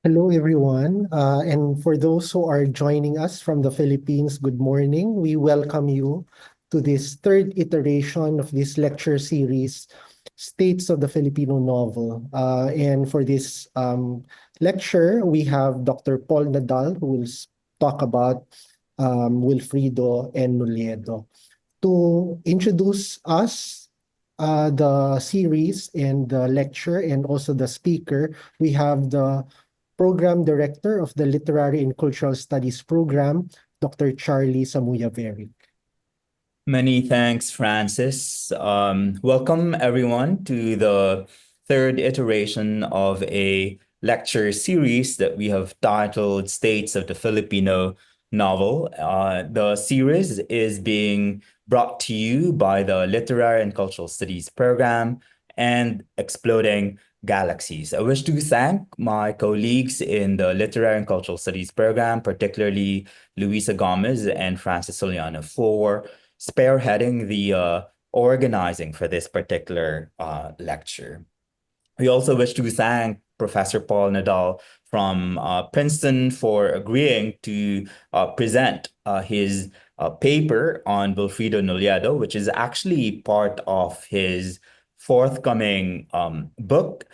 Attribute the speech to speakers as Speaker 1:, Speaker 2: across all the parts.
Speaker 1: Hello, everyone. And for those who are joining us from the Philippines, good morning. We welcome you to this third iteration of this lecture series, States of the Filipino Novel. And for this lecture, we have Dr. Paul Nadal, who will talk about Wilfrido and Nolledo. To introduce us, the series and the lecture and also the speaker, we have the Program Director of the Literary and Cultural Studies Program, Dr. Charlie Samuyaveri.
Speaker 2: Many thanks, Francis. Welcome everyone to the third iteration of a lecture series that we have titled States of the Filipino Novel. The series is being brought to you by the Literary and Cultural Studies program and Exploding Galaxies. I wish to thank my colleagues in the Literary and Cultural Studies program, particularly Luisa Gomez and Francis Soliano, for spearheading the organizing for this particular lecture. We also wish to thank Professor Paul Nadal from Princeton for agreeing to present his paper on Wilfrido Nolledo, which is actually part of his forthcoming book,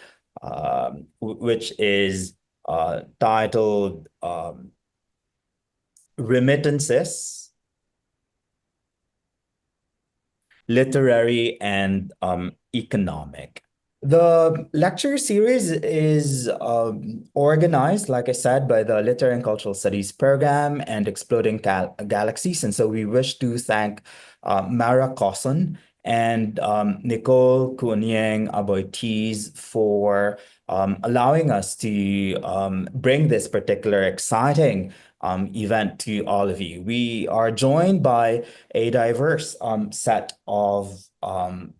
Speaker 2: which is titled Remittances, Literary and Economic. The lecture series is organized, like I said, by the Literary and Cultural Studies program and Exploding Galaxies. And so we wish to thank Mara Cosson and Nicole Kunyang Aboitiz for allowing us to bring this particular exciting event to all of you. We are joined by a diverse set of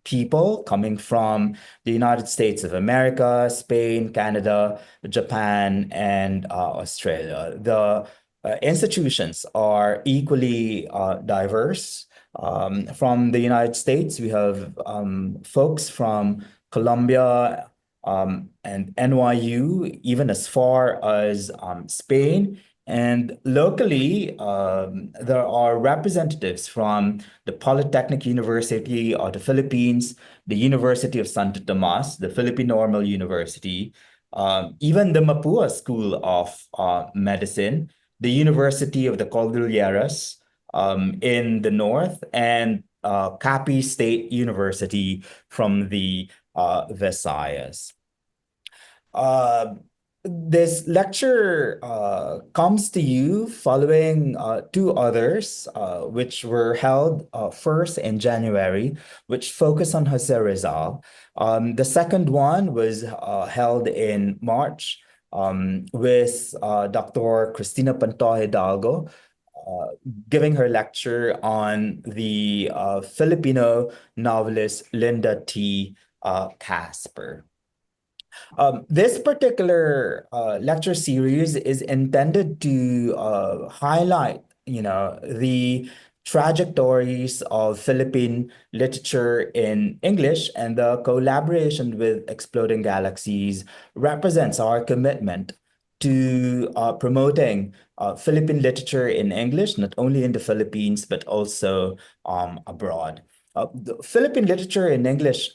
Speaker 2: people coming from the United States of America, Spain, Canada, Japan, and Australia. The institutions are equally diverse. From the United States, we have folks from Colombia and NYU, even as far as Spain. And locally, there are representatives from the Polytechnic University of the Philippines, the University of Santo Tomas, the Philippine Normal University, even the Mapua School of Medicine, the University of the Cordilleras in the north, and Capi State University from the Visayas. This lecture comes to you following two others, which were held first in January, which focus on Jose Rizal. The second one was held in March with Dr. Cristina Pantoja Hidalgo, giving her lecture on the Filipino novelist Linda T. Casper. This particular lecture series is intended to highlight, the trajectories of Philippine literature in English, and the collaboration with Exploding Galaxies represents our commitment to promoting Philippine literature in English, not only in the Philippines, but also abroad. The Philippine literature in English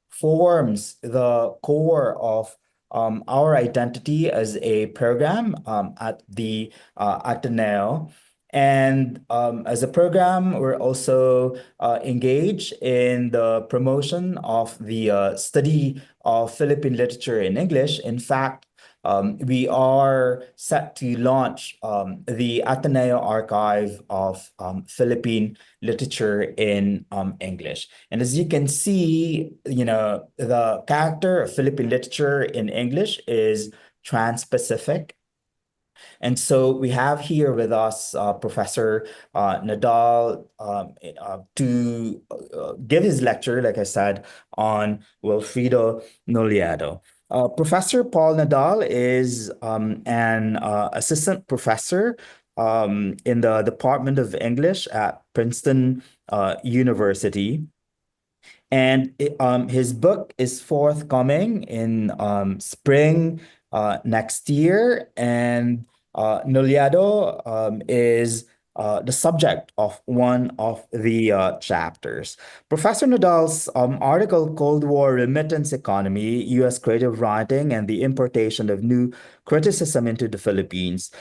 Speaker 2: forms the core of our identity as a program at the Ateneo. And as a program, we're also engaged in the promotion of the study of Philippine literature in English. In fact, we are set to launch the Ateneo Archive of Philippine Literature in English. And as you can see, the character of Philippine literature in English is trans-Pacific. And so we have here with us Professor Nadal to give his lecture, like I said, on Wilfrido Nolledo. Professor Paul Nadal is an assistant professor in the Department of English at Princeton University. And his book is forthcoming in spring next year. And Nolledo is the subject of one of the chapters. Professor Nadal's article, Cold War Remittance Economy, U.S. Creative Writing, and the Importation of New Criticism into the Philippines,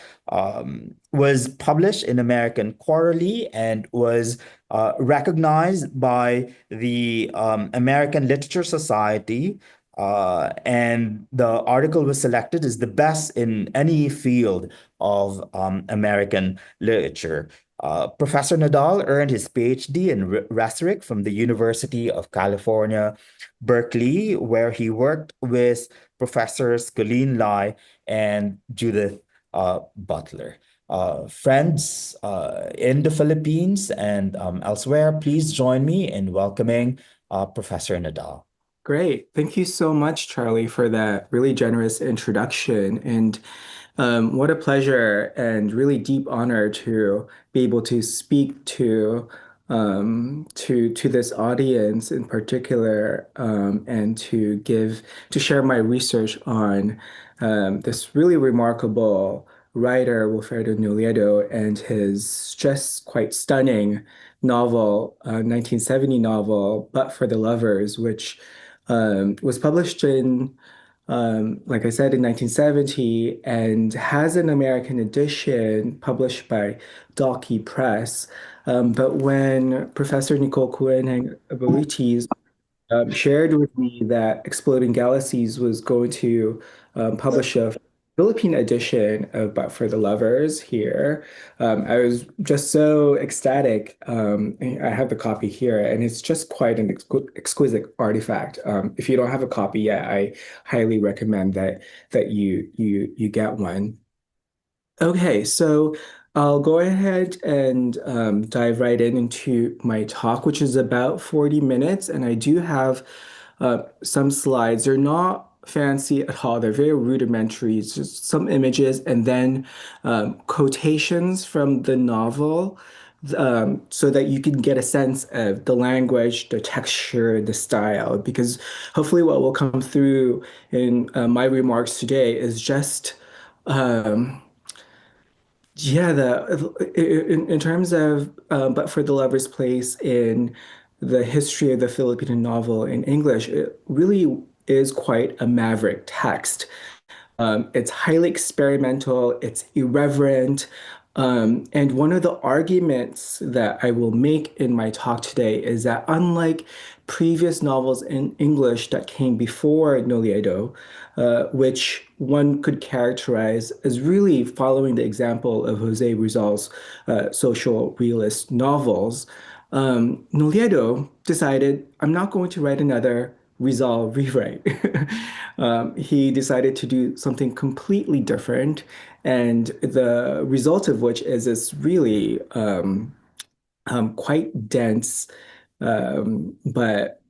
Speaker 2: was published in American Quarterly and was recognized by the American Literature Society. And the article was selected as the best in any field of American literature. Professor Nadal earned his PhD in rhetoric from the University of California, Berkeley, where he worked with Professors Colleen Lai and Judith Butler. Friends in the Philippines and elsewhere, please join me in welcoming Professor Nadal.
Speaker 3: Great. Thank you so much, Charlie, for that really generous introduction. And what a pleasure and really deep honor to be able to speak to this audience in particular, and to share my research on this really remarkable writer, Wilfredo Nolledo, and his just quite stunning novel, 1970 novel, But for the Lovers, which was published in, like I said, in 1970 and has an American edition published by Dalkey Press. But when Professor Nicole Cohen-Abilities shared with me that Exploding Galaxies was going to publish a Philippine edition of But for the Lovers here. I was just so ecstatic. I have the copy here, and it's just quite an exquisite artifact. If you don't have a copy yet, I highly recommend that you get one. Okay, so I'll go ahead and dive right into my talk, which is about 40 minutes. And I do have some slides. They're not fancy at all. They're very rudimentary. It's just some images and then quotations from the novel, so that you can get a sense of the language, the texture, the style. Because hopefully what will come through in my remarks today is just yeah, in terms of But for the Lover's place in the history of the Filipino novel in English, it really is quite a maverick text. It's highly experimental, it's irreverent. And one of the arguments that I will make in my talk today is that unlike previous novels in English that came before Nolledo, which one could characterize as really following the example of Jose Rizal's social realist novels, Nolledo decided, I'm not going to write another Rizal rewrite. He decided to do something completely different, and the result of which is this really quite dense, but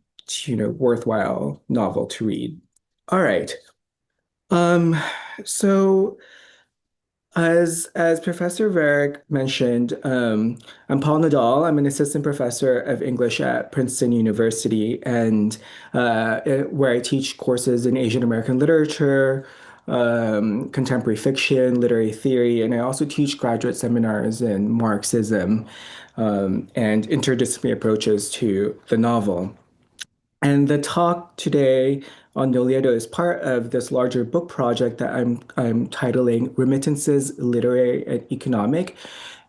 Speaker 3: worthwhile novel to read. All right. Um, so as Professor Verrick mentioned, I'm Paul Nadal. I'm an assistant professor of English at Princeton University, and where I teach courses in Asian American literature, contemporary fiction, literary theory, and I also teach graduate seminars in Marxism, and interdisciplinary approaches to the novel. And the talk today on Nolledo is part of this larger book project that I'm titling Remittances, Literary and Economic.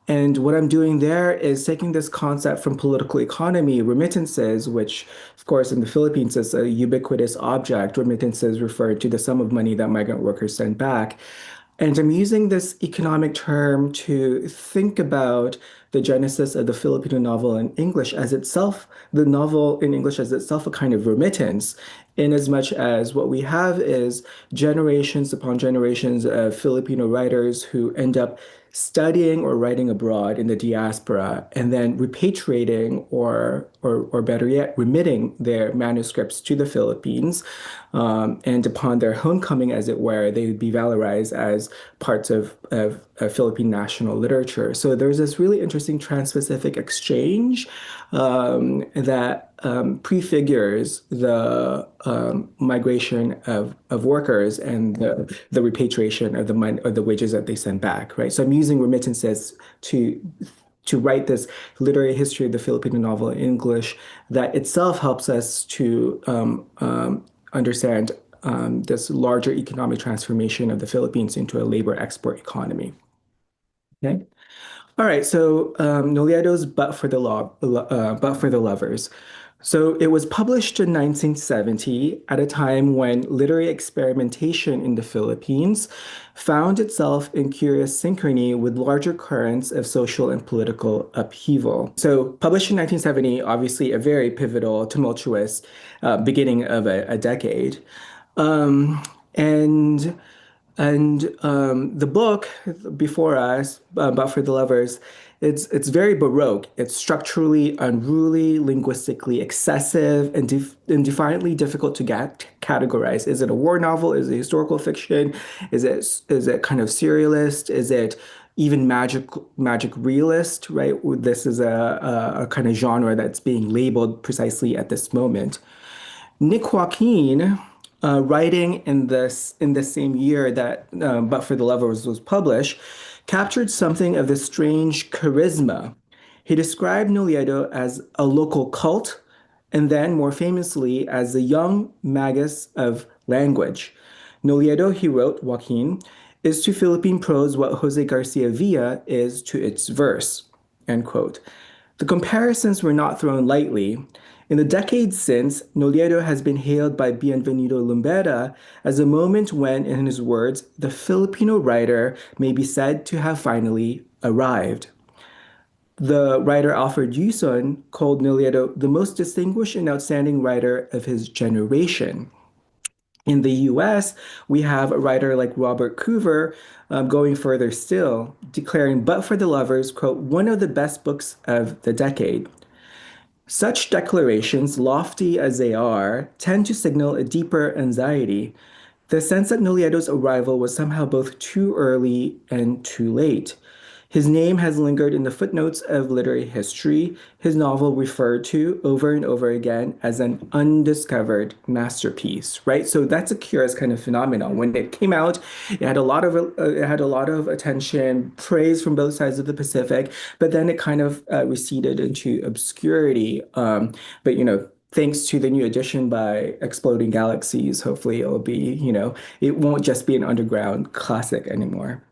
Speaker 3: And what I'm doing there is taking this concept from political economy, remittances, which, of course, in the Philippines is a ubiquitous object. Remittances refer to the sum of money that migrant workers send back. And I'm using this economic term to think about the genesis of the Filipino novel in English as itself, the novel in English as itself a kind of remittance, in as much as what we have is generations upon generations of Filipino writers who end up studying or writing abroad in the diaspora and then repatriating or better yet, remitting their manuscripts to the Philippines. And upon their homecoming, as it were, they would be valorized as parts of Philippine national literature. So there's this really interesting trans-Pacific exchange that prefigures the migration of workers and the repatriation of the money or the wages that they send back, right? So I'm using remittances to write this literary history of the Filipino novel in English that itself helps us to understand this larger economic transformation of the Philippines into a labor export economy. Okay. All right, so Nolledo's But for the Lovers. So it was published in 1970 at a time when literary experimentation in the Philippines found itself in curious synchrony with larger currents of social and political upheaval. So published in 1970, obviously a very pivotal, tumultuous beginning of a decade. Um, and the book before us, But for the Lovers, it's very Baroque. It's structurally unruly, linguistically excessive, and defiantly difficult to categorize. Is it a war novel? Is it historical fiction? Is it kind of serialist? Is it even magic realist? Right? This is a kind of genre that's being labeled precisely at this moment. Nick Joaquin, writing in the same year that But for the Lovers was published, captured something of this strange charisma. He described Nolledo as a local cult, and then more famously as the young magus of language. Nolledo, he wrote, Joaquin, is to Philippine prose what Jose Garcia Villa is to its verse. End quote. The comparisons were not thrown lightly. In the decades since, Nolledo has been hailed by Bienvenido Lumbera as a moment when, in his words, the Filipino writer may be said to have finally arrived. The writer Alfred Yuson called Nolledo the most distinguished and outstanding writer of his generation. In the US, we have a writer like Robert Coover going further still, declaring But for the Lovers, quote, one of the best books of the decade. Such declarations, lofty as they are, tend to signal a deeper anxiety, the sense that Nolledo's arrival was somehow both too early and too late. His name has lingered in the footnotes of literary history, his novel referred to over and over again as an undiscovered masterpiece, right? So that's a curious kind of phenomenon. When it came out, it had a lot of attention, praise from both sides of the Pacific, but then it kind of receded into obscurity. But thanks to the new edition by Exploding Galaxies, hopefully it'll be, it won't just be an underground classic anymore.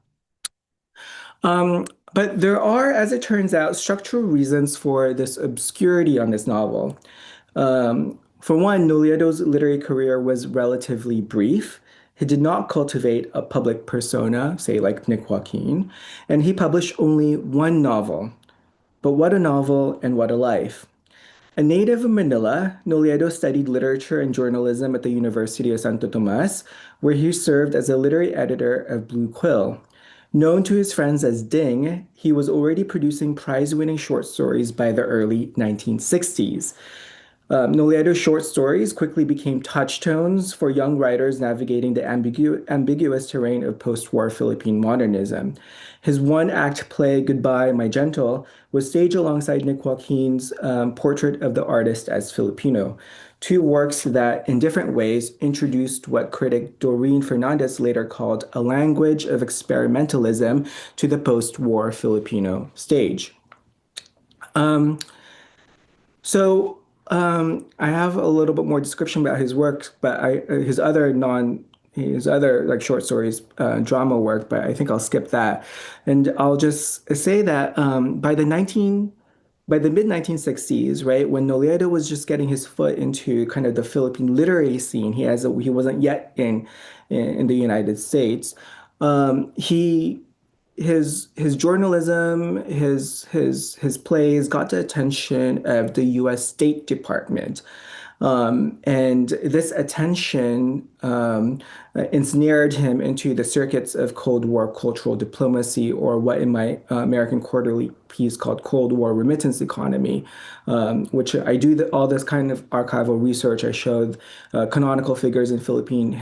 Speaker 3: But there are, as it turns out, structural reasons for this obscurity on this novel. For one, Nolledo's literary career was relatively brief. He did not cultivate a public persona, say like Nick Joaquin, and he published only one novel. But what a novel and what a life. A native of Manila, Nolledo studied literature and journalism at the University of Santo Tomas, where he served as a literary editor of Blue Quill. Known to his friends as Ding, he was already producing prize-winning short stories by the early 1960s. Nolledo's short stories quickly became touchstones for young writers navigating the ambiguous terrain of post-war Philippine modernism. His one-act play, Goodbye, My Gentle, was staged alongside Nick Joaquin's Portrait of the Artist as Filipino, two works that, in different ways, introduced what critic Doreen Fernandez later called a language of experimentalism to the post-war Filipino stage. I have a little bit more description about his work, but his other like short stories, drama work, but I think I'll skip that, and I'll just say that by the mid 1960s, right, when Nolledo was just getting his foot into kind of the Philippine literary scene, he wasn't yet in the United States. He his journalism, his plays got the attention of the U.S. State Department. And this attention ensnared him into the circuits of Cold War cultural diplomacy, or what in my American Quarterly piece called Cold War remittance economy, which I do all this kind of archival research. I showed canonical figures in Philippine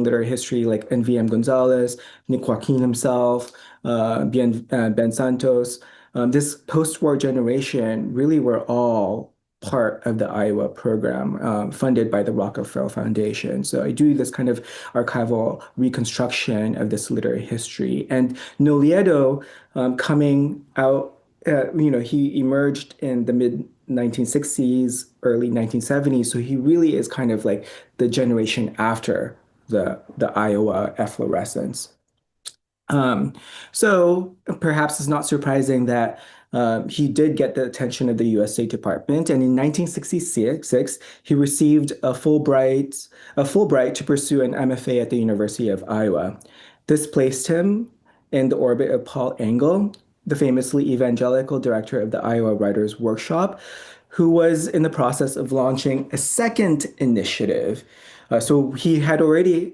Speaker 3: literary history like NVM Gonzalez, Nick Joaquin himself, Ben Santos. This post-war generation really were all part of the Iowa program funded by the Rockefeller Foundation. So I do this kind of archival reconstruction of this literary history. And Nolledo coming out, he emerged in the mid 1960s, early 1970s. So he really is kind of like the generation after the Iowa efflorescence. Um, so perhaps it's not surprising that he did get the attention of the U.S. State Department, and in 1966 he received a Fulbright to pursue an MFA at the University of Iowa. This placed him in the orbit of Paul Engle, the famously evangelical director of the Iowa Writers Workshop, who was in the process of launching a second initiative. So he had already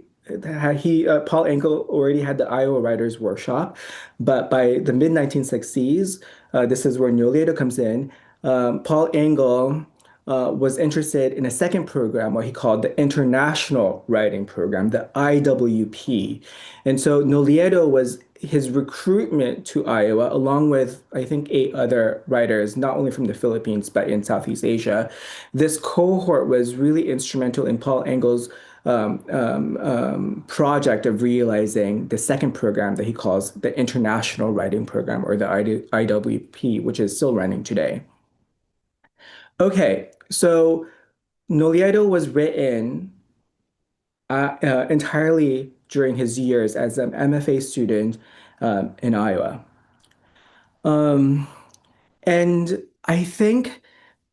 Speaker 3: Paul Engle already had the Iowa Writers Workshop, but by the mid 1960s, this is where Nolledo comes in. Paul Engle was interested in a second program, what he called the International Writing Program, the IWP. And so Nolledo was his recruitment to Iowa, along with, I think, 8 other writers, not only from the Philippines, but in Southeast Asia. This cohort was really instrumental in Paul Engle's project of realizing the second program that he calls the International Writing Program, or the IWP, which is still running today. Okay, so Nolledo was written entirely during his years as an MFA student in Iowa. Um, and I think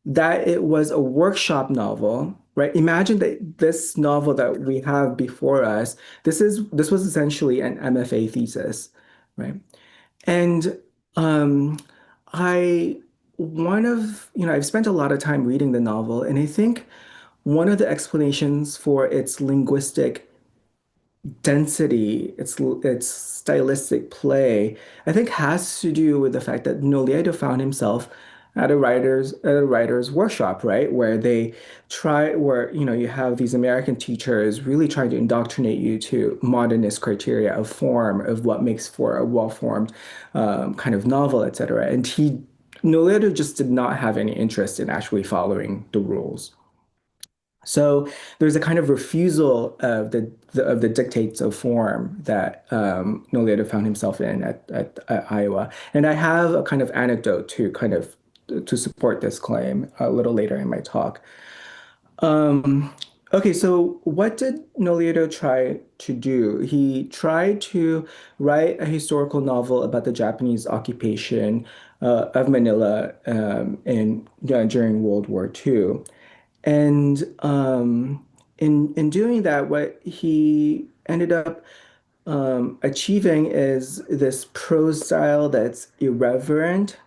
Speaker 3: that it was a workshop novel, right? Imagine that this novel that we have before us, this was essentially an MFA thesis, right? And um, I I've spent a lot of time reading the novel, and I think one of the explanations for its linguistic density, its stylistic play, I think has to do with the fact that Nolledo found himself at a writer's workshop, right? Where you have these American teachers really trying to indoctrinate you to modernist criteria of form, of what makes for a well-formed kind of novel, etc. And Nolledo just did not have any interest in actually following the rules. So there's a kind of refusal of the dictates of form that Nolledo found himself in at Iowa. And I have a kind of anecdote to support this claim a little later in my talk. Um, okay, so what did Nolledo try to do? He tried to write a historical novel about the Japanese occupation of Manila during World War II. And in doing that, what he ended up achieving is this prose style that's irreverent,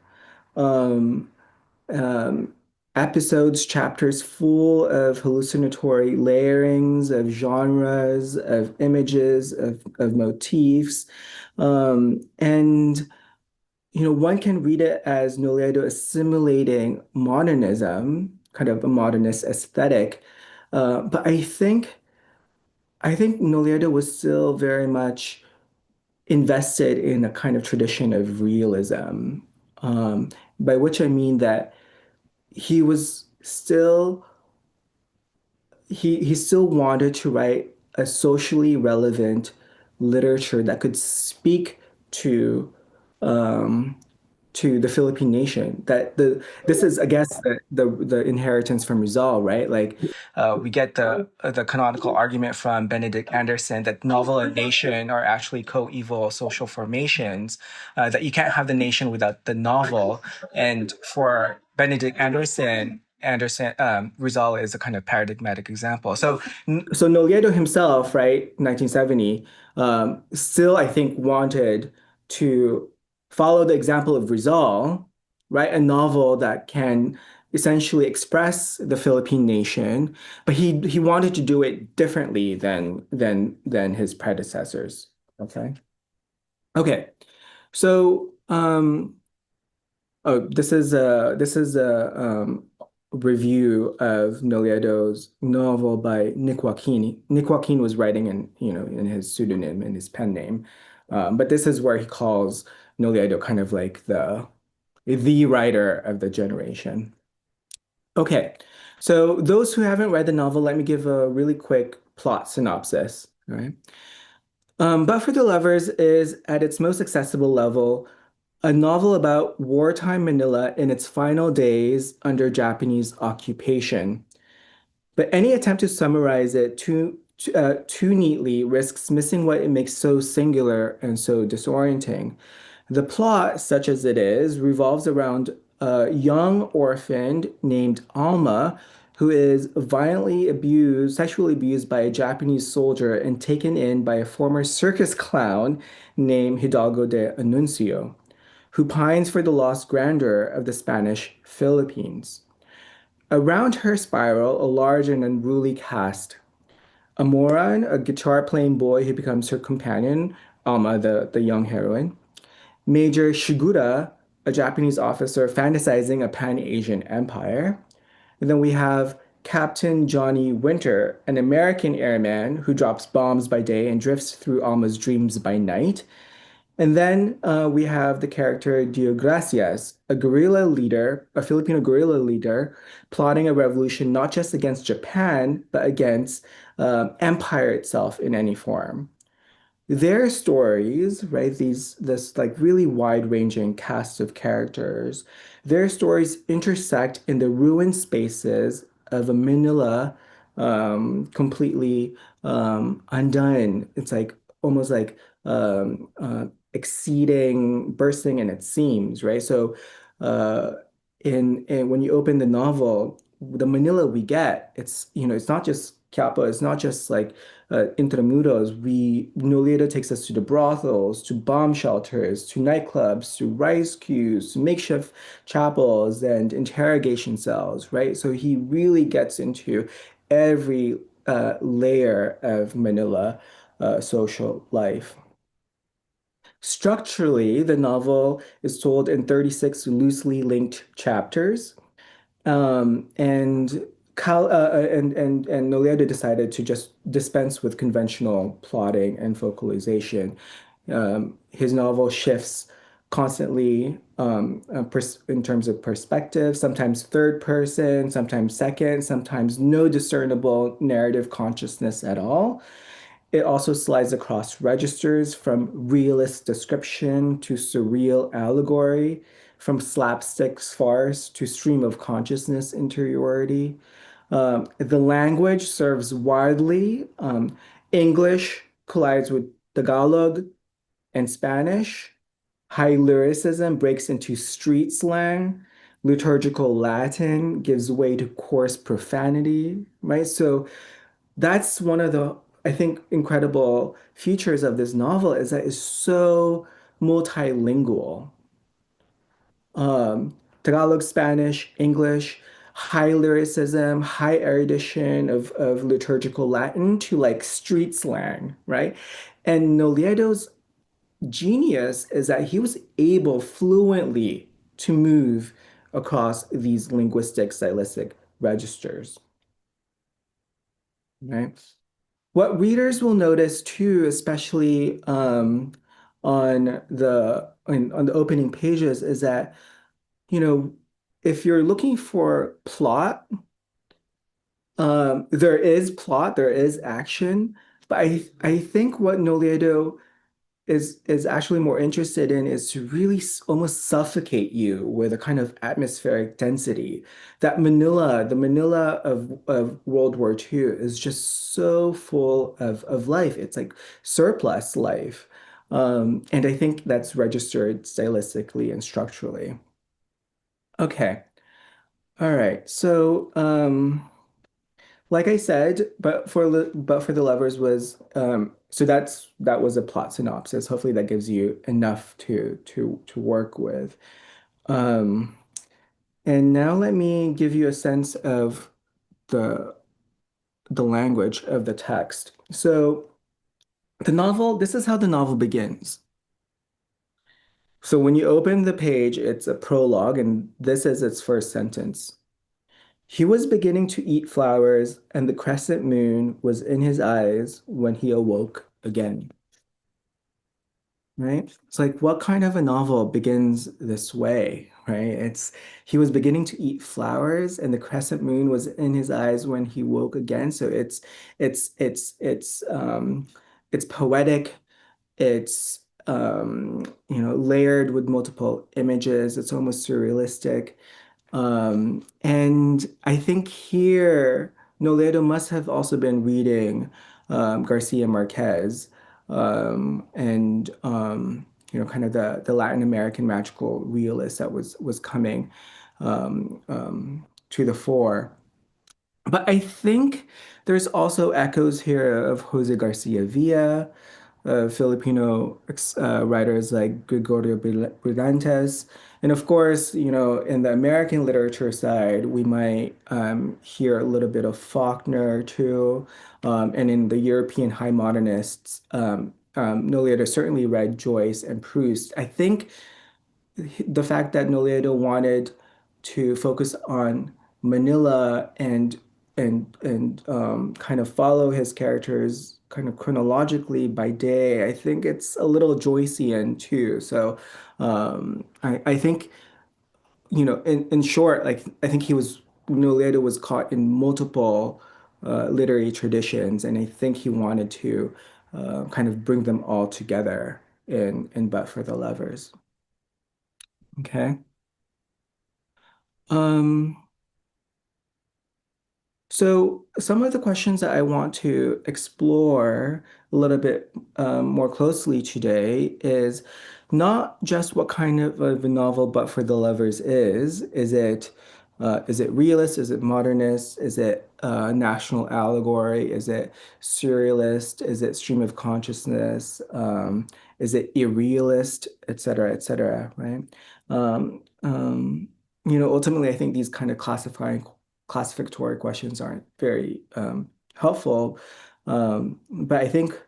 Speaker 3: um, um, episodes, chapters full of hallucinatory layerings of genres, of images, of motifs. And one can read it as Nolledo assimilating modernism, kind of a modernist aesthetic. But I think Nolledo was still very much invested in a kind of tradition of realism, um, by which I mean that he was still he still wanted to write a socially relevant literature that could speak to um, to the Philippine nation. This is, I guess, the inheritance from Rizal, right? Like we get the canonical argument from Benedict Anderson that novel and nation are actually coeval social formations. That you can't have the nation without the novel. And for Benedict Anderson, Rizal is a kind of paradigmatic example. So Nolledo himself, right, 1970, still I think wanted to follow the example of Rizal, write a novel that can essentially express the Philippine nation, but he wanted to do it differently than his predecessors. Okay. Okay. So this is a review of Nolledo's novel by Nick Joaquin. Nick Joaquin was writing in his pseudonym, in his pen name, but this is where he calls Nolledo kind of like the writer of the generation. Okay, so those who haven't read the novel, let me give a really quick plot synopsis. All right. But for the Lovers is, at its most accessible level, a novel about wartime Manila in its final days under Japanese occupation. But any attempt to summarize it too neatly risks missing what it makes so singular and so disorienting. The plot, such as it is, revolves around a young orphan named Alma, who is violently abused, sexually abused by a Japanese soldier and taken in by a former circus clown named Hidalgo de Anuncio, who pines for the lost grandeur of the Spanish Philippines. Around her spiral a large and unruly cast. Amoran, a guitar-playing boy who becomes her companion, Alma, the young heroine. Major Shigura, a Japanese officer fantasizing a Pan-Asian empire. And then we have Captain Johnny Winter, an American airman who drops bombs by day and drifts through Alma's dreams by night. And then we have the character Dio Gracias, a guerrilla leader, a Filipino guerrilla leader, plotting a revolution not just against Japan, but against empire itself in any form. Their stories, right, this like really wide-ranging cast of characters, their stories intersect in the ruined spaces of a Manila completely undone. It's like almost like exceeding, bursting in its seams, right? So uh, in when you open the novel, the Manila we get, it's not just Quiapo, it's not just like Intramuros. Nolledo takes us to the brothels, to bomb shelters, to nightclubs, to rice queues, to makeshift chapels and interrogation cells, right? So he really gets into every layer of Manila social life. Structurally, the novel is told in 36 loosely linked chapters. And and Nolledo decided to just dispense with conventional plotting and focalization. His novel shifts constantly in terms of perspective, sometimes third person, sometimes second, sometimes no discernible narrative consciousness at all. It also slides across registers from realist description to surreal allegory, from slapstick farce to stream of consciousness interiority. The language serves widely. English collides with Tagalog and Spanish. High lyricism breaks into street slang. Liturgical Latin gives way to coarse profanity, right? So that's one of the, I think, incredible features of this novel is that it's so multilingual. Tagalog, Spanish, English, high lyricism, high erudition of liturgical Latin to like street slang, right? And Noliedo's genius is that he was able fluently to move across these linguistic stylistic registers, right? What readers will notice too, especially on the opening pages, is that, you know, if you're looking for plot, there is plot, there is action, but I think what Noliedo is actually more interested in is to really almost suffocate you with a kind of atmospheric density. That Manila, the Manila of World War II is just so full of life. It's like surplus life. And I think that's registered stylistically and structurally. Okay. All right. So, like I said, but for the lovers was so that was a plot synopsis. Hopefully that gives you enough to work with. Um, and now let me give you a sense of the the language of the text. So the novel, this is how the novel begins. So when you open the page, it's a prologue, and this is its first sentence. He was beginning to eat flowers, and the crescent moon was in his eyes when he awoke again. right? It's like, what kind of a novel begins this way, right? He was beginning to eat flowers, and the crescent moon was in his eyes when he woke again. So it's it's it's um it's poetic. It's layered with multiple images. It's almost surrealistic. And I think here, Nolledo must have also been reading Garcia Marquez and kind of the Latin American magical realist that was coming to the fore. But I think there's also echoes here of Jose Garcia Villa, Filipino writers like Gregorio Brillantes. And of course, in the American literature side, we might hear a little bit of Faulkner too. And in the European high modernists, Nolledo certainly read Joyce and Proust. I think the fact that Nolledo wanted to focus on Manila and kind of follow his characters kind of chronologically by day, I think it's a little Joycean too. So I think, in short, like I think Nolledo was caught in multiple literary traditions, and I think he wanted to kind of bring them all together in But for the Lovers. Okay. Um, so some of the questions that I want to explore a little bit more closely today is not just what kind of a novel But for the Lovers is. Is it realist? Is it modernist? Is it national allegory? Is it surrealist? Is it stream of consciousness? Is it irrealist, et cetera, et cetera, right? Um, um, ultimately, I think these kind of classificatory questions aren't very helpful. But I think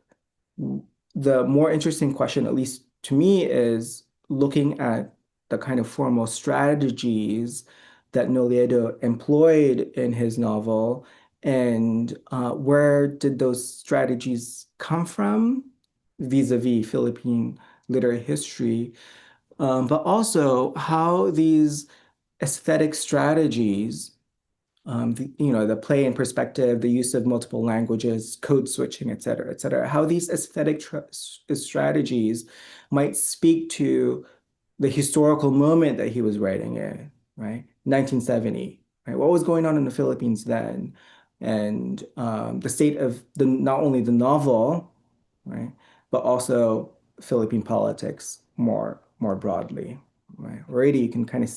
Speaker 3: the more interesting question, at least to me, is looking at the kind of formal strategies that Nolledo employed in his novel, and where did those strategies come from vis-a-vis Philippine literary history, but also how these aesthetic strategies, the play in perspective, the use of multiple languages, code switching, et cetera, how these aesthetic strategies might speak to the historical moment that he was writing in, right? 1970, right? What was going on in the Philippines then? And the state of not only the novel, right, but also Philippine politics more broadly, right? Already you can kind of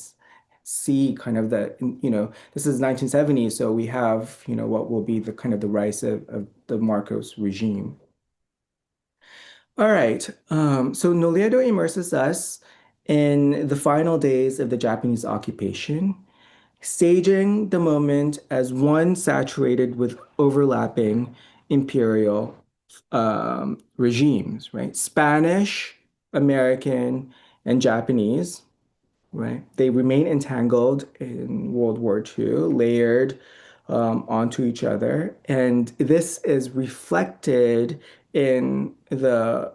Speaker 3: see kind of this is 1970, so we have, what will be the kind of the rise of the Marcos regime. All right. So Nolledo immerses us in the final days of the Japanese occupation, staging the moment as one saturated with overlapping imperial regimes, right? Spanish, American, and Japanese, right? They remain entangled in World War II, layered onto each other. And this is reflected in the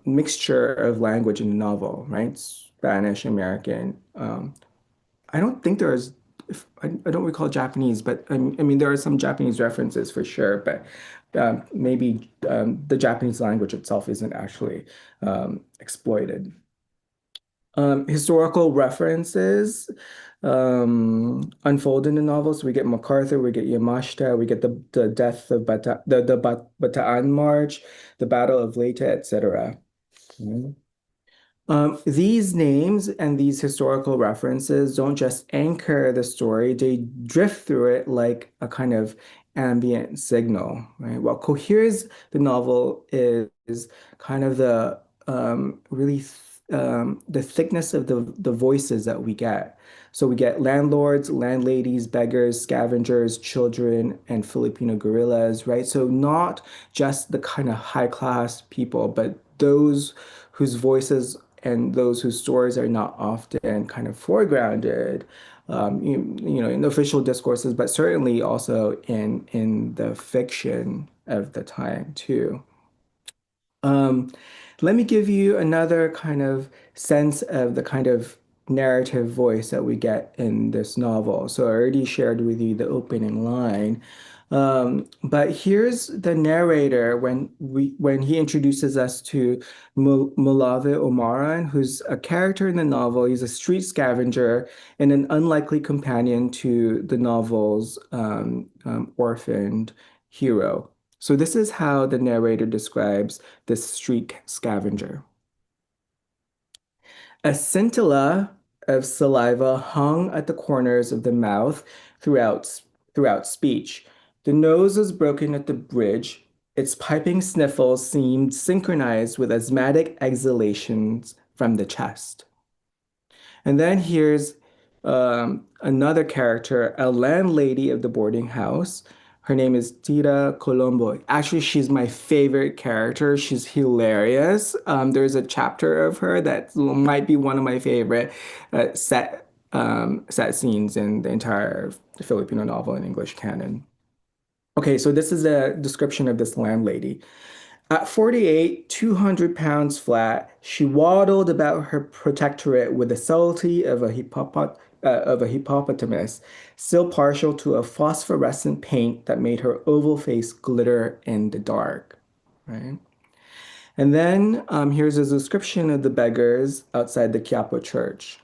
Speaker 3: mixture of language in the novel, right? Spanish, American. I don't think there is, I don't recall Japanese, but I mean, there are some Japanese references for sure, but maybe the Japanese language itself isn't actually exploited. Historical references unfold in the novels. We get MacArthur, we get Yamashita, we get the death of Bataan March, the Battle of Leyte, etc. These names and these historical references don't just anchor the story, they drift through it like a kind of ambient signal, right? What coheres the novel is kind of the thickness of the voices that we get. So we get landlords, landladies, beggars, scavengers, children, and Filipino guerrillas, right? So not just the kind of high class people, but those whose voices and those whose stories are not often kind of foregrounded, in official discourses, but certainly also in the fiction of the time too. Um, Let me give you another kind of sense of the kind of narrative voice that we get in this novel. So I already shared with you the opening line. But here's the narrator when he introduces us to Mulave Omaran, who's a character in the novel. He's a street scavenger and an unlikely companion to the novel's orphaned hero. So this is how the narrator describes this street scavenger. A scintilla of saliva hung at the corners of the mouth throughout, throughout speech. The nose was broken at the bridge. Its piping sniffles seemed synchronized with asthmatic exhalations from the chest. And then here's another character, a landlady of the boarding house. Her name is Tita Colombo. Actually, she's my favorite character. She's hilarious. There's a chapter of her that might be one of my favorite set scenes in the entire Filipino novel in English canon. Okay, so this is a description of this landlady. At 48, 200 pounds flat, she waddled about her protectorate with the subtlety of a hippopotamus, still partial to a phosphorescent paint that made her oval face glitter in the dark. Right? And then here's a description of the beggars outside the Quiapo church.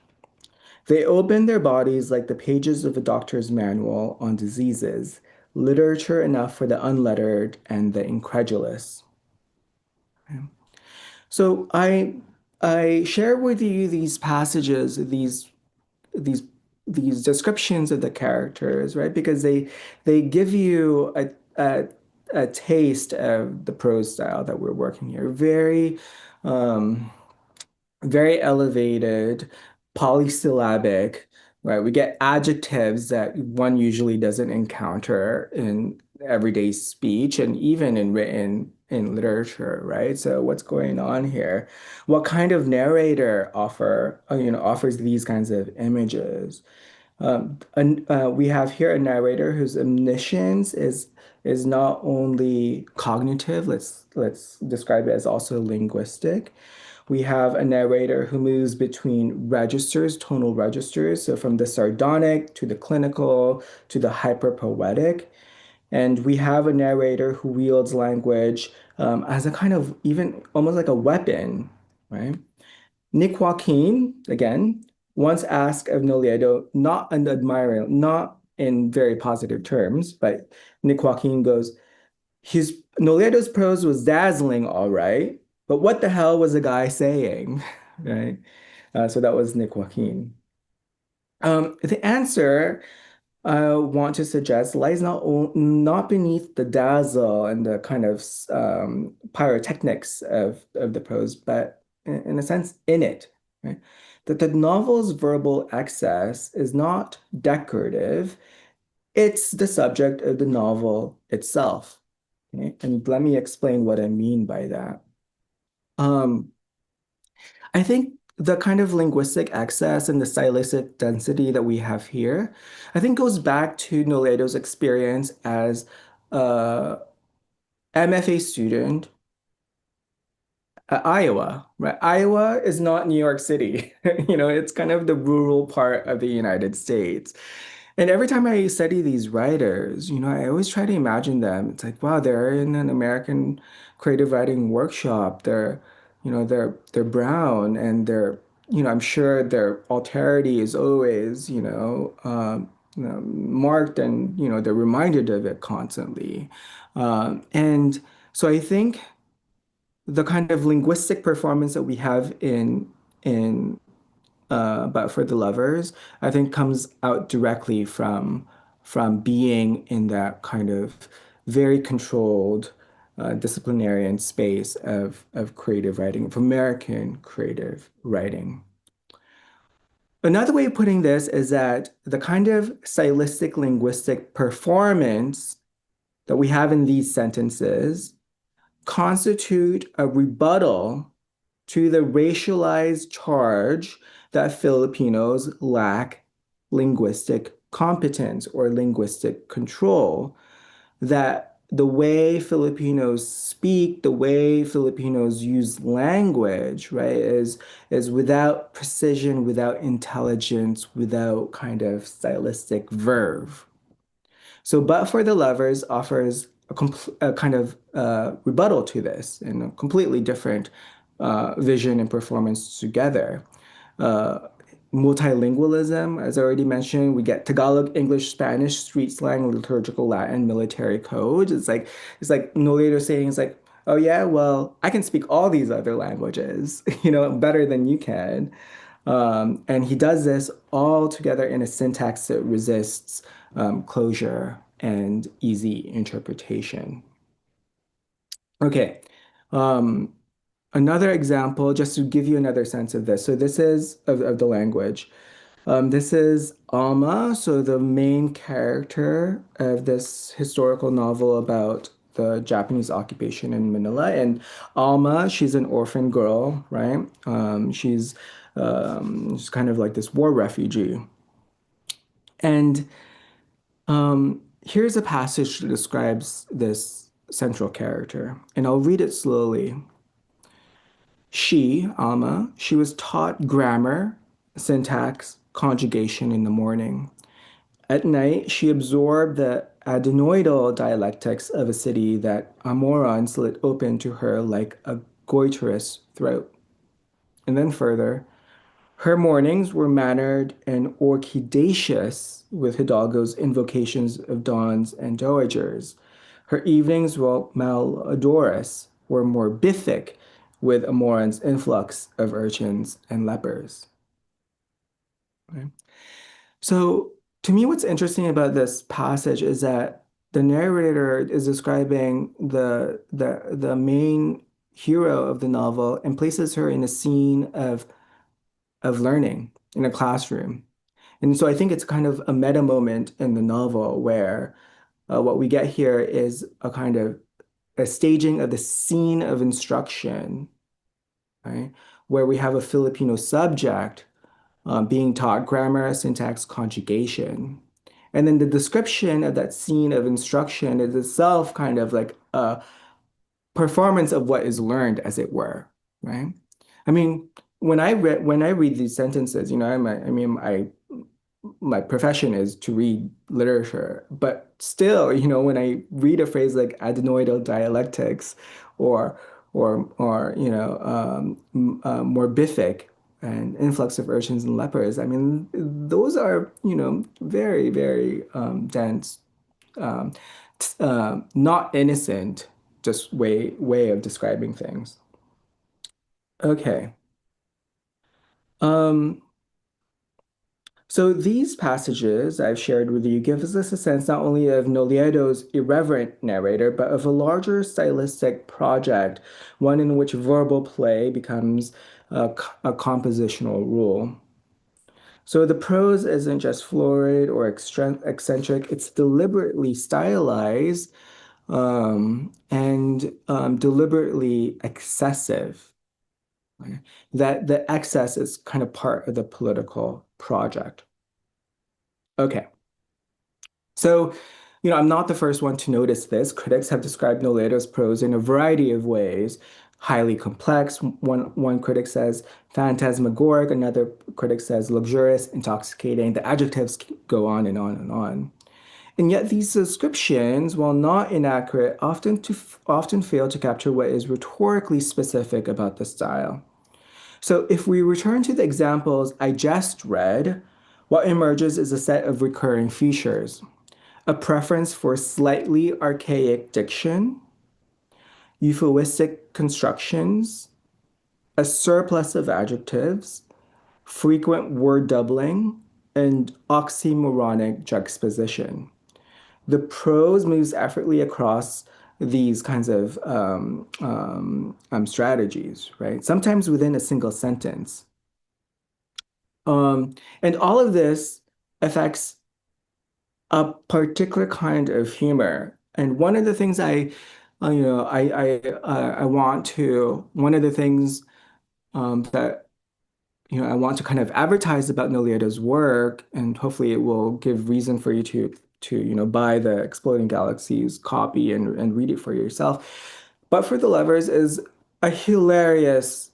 Speaker 3: They opened their bodies like the pages of a doctor's manual on diseases, literature enough for the unlettered and the incredulous. So I share with you these passages, these these descriptions of the characters, right? Because they give you a taste of the prose style that we're working here. Um, very elevated, polysyllabic, right? We get adjectives that one usually doesn't encounter in everyday speech and even in written in literature, right? So what's going on here? What kind of narrator offers these kinds of images? We have here a narrator whose omniscience is not only cognitive, let's describe it as also linguistic. We have a narrator who moves between registers, tonal registers, so from the sardonic to the clinical to the hyperpoetic. And we have a narrator who wields language as a kind of even almost like a weapon, right? Nick Joaquin, again, once asked of Nolledo, not an admirer, not in very positive terms, but Nick Joaquin goes, his Nolledo's prose was dazzling, all right, but what the hell was the guy saying, right? So that was Nick Joaquin. The answer I want to suggest lies not beneath the dazzle and the kind of pyrotechnics of the prose, but in a sense in it, right? That the novel's verbal excess is not decorative, it's the subject of the novel itself. Okay? And let me explain what I mean by that. Um, I think the kind of linguistic excess and the stylistic density that we have here, I think goes back to Nolledo's experience as a MFA student at Iowa, right? Iowa is not New York City. It's kind of the rural part of the United States. And every time I study these writers, I always try to imagine them. It's like, wow, they're in an American creative writing workshop. They're brown and I'm sure their alterity is always, marked and, they're reminded of it constantly. And so I think the kind of linguistic performance that we have in but for the lovers, I think comes out directly from being in that kind of very controlled disciplinarian space of creative writing, of American creative writing. Another way of putting this is that the kind of stylistic linguistic performance that we have in these sentences constitute a rebuttal to the racialized charge that Filipinos lack linguistic competence or linguistic control, that the way Filipinos speak, the way Filipinos use language, right, is without precision, without intelligence, without kind of stylistic verve. So, But for the Lovers offers a kind of rebuttal to this and a completely different vision and performance together. Uh, Multilingualism, as I already mentioned, we get Tagalog, English, Spanish, street slang, liturgical Latin, military code. It's like Nolledo saying, it's like, oh yeah, well, I can speak all these other languages, better than you can. And he does this all together in a syntax that resists closure and easy interpretation. Okay. Um, Another example, just to give you another sense of this. So this is of the language. This is Alma, so the main character of this historical novel about the Japanese occupation in Manila. And Alma, she's an orphan girl, right? She's kind of like this war refugee. And here's a passage that describes this central character, and I'll read it slowly. She, Alma, she was taught grammar, syntax, conjugation in the morning. At night, she absorbed the adenoidal dialectics of a city that Amoron slit open to her like a goitrous throat. And then further, her mornings were mannered and orchidaceous with Hidalgo's invocations of dons and dowagers. Her evenings, while malodorous, were more bithic with Amoron's influx of urchins and lepers. Right? So, to me, what's interesting about this passage is that the narrator is describing the main hero of the novel and places her in a scene of learning in a classroom. And so I think it's kind of a meta moment in the novel where what we get here is a kind of a staging of the scene of instruction, right? Where we have a Filipino subject being taught grammar, syntax, conjugation. And then the description of that scene of instruction is itself kind of like a performance of what is learned, as it were, right? I mean, when I read these sentences, my profession is to read literature, but still, when I read a phrase like adenoidal dialectics or morbific and influx of urchins and lepers, I mean, those are, very, very dense, um, not innocent, just way of describing things. Okay. Um, So these passages I've shared with you gives us a sense not only of Noliedo's irreverent narrator, but of a larger stylistic project, one in which verbal play becomes a compositional rule. So the prose isn't just florid or eccentric, it's deliberately stylized and deliberately excessive. Right? That the excess is kind of part of the political project. Okay. So, I'm not the first one to notice this. Critics have described Noleto's prose in a variety of ways. Highly complex, one critic says phantasmagoric, another critic says luxurious, intoxicating. The adjectives go on and on and on. And yet these descriptions, while not inaccurate, often fail to capture what is rhetorically specific about the style. So if we return to the examples I just read, what emerges is a set of recurring features: a preference for slightly archaic diction, euphuistic constructions, a surplus of adjectives, frequent word doubling, and oxymoronic juxtaposition. The prose moves effortlessly across these kinds of strategies, right? Sometimes within a single sentence. And all of this affects a particular kind of humor. And one of the things one of the things that I want to kind of advertise about Noliedo's work, and hopefully it will give reason for you to to buy the Exploding Galaxies copy and read it for yourself. But for the Lovers is a hilarious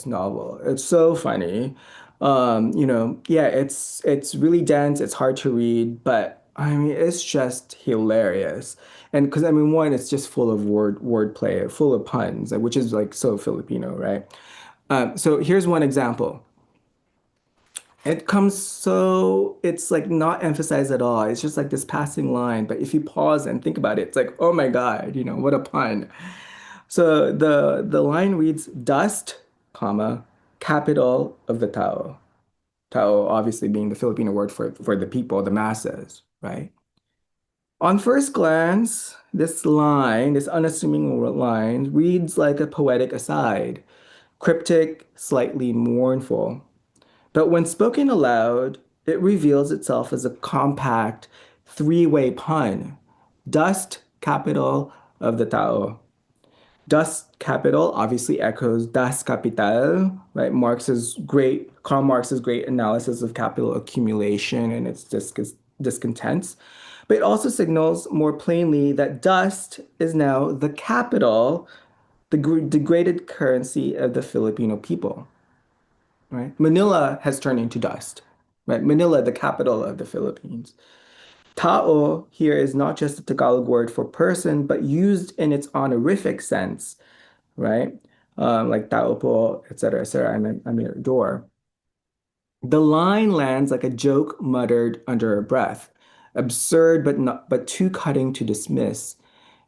Speaker 3: novel. It's so funny. Yeah, it's really dense, it's hard to read, but I mean it's just hilarious. And because I mean one, it's just full of wordplay, full of puns, which is like so Filipino, right? So here's one example. It's like not emphasized at all. It's just like this passing line. But if you pause and think about it, it's like, oh my God, what a pun. So the line reads, dust, comma, capital of the Tao. Tao obviously being the Filipino word for the people, the masses, right? On first glance, this unassuming line, reads like a poetic aside, cryptic, slightly mournful. But when spoken aloud, it reveals itself as a compact three-way pun. Dust, capital of the Tao. Dust, capital, obviously echoes Das Kapital, right? Karl Marx's great analysis of capital accumulation and its discontents. But it also signals more plainly that dust is now the capital, the degraded currency of the Filipino people, right? Manila has turned into dust, right? Manila, the capital of the Philippines. Tao here is not just a Tagalog word for person, but used in its honorific sense, right? Like tao po, et cetera, I'm your door. The line lands like a joke muttered under a breath, absurd but too cutting to dismiss.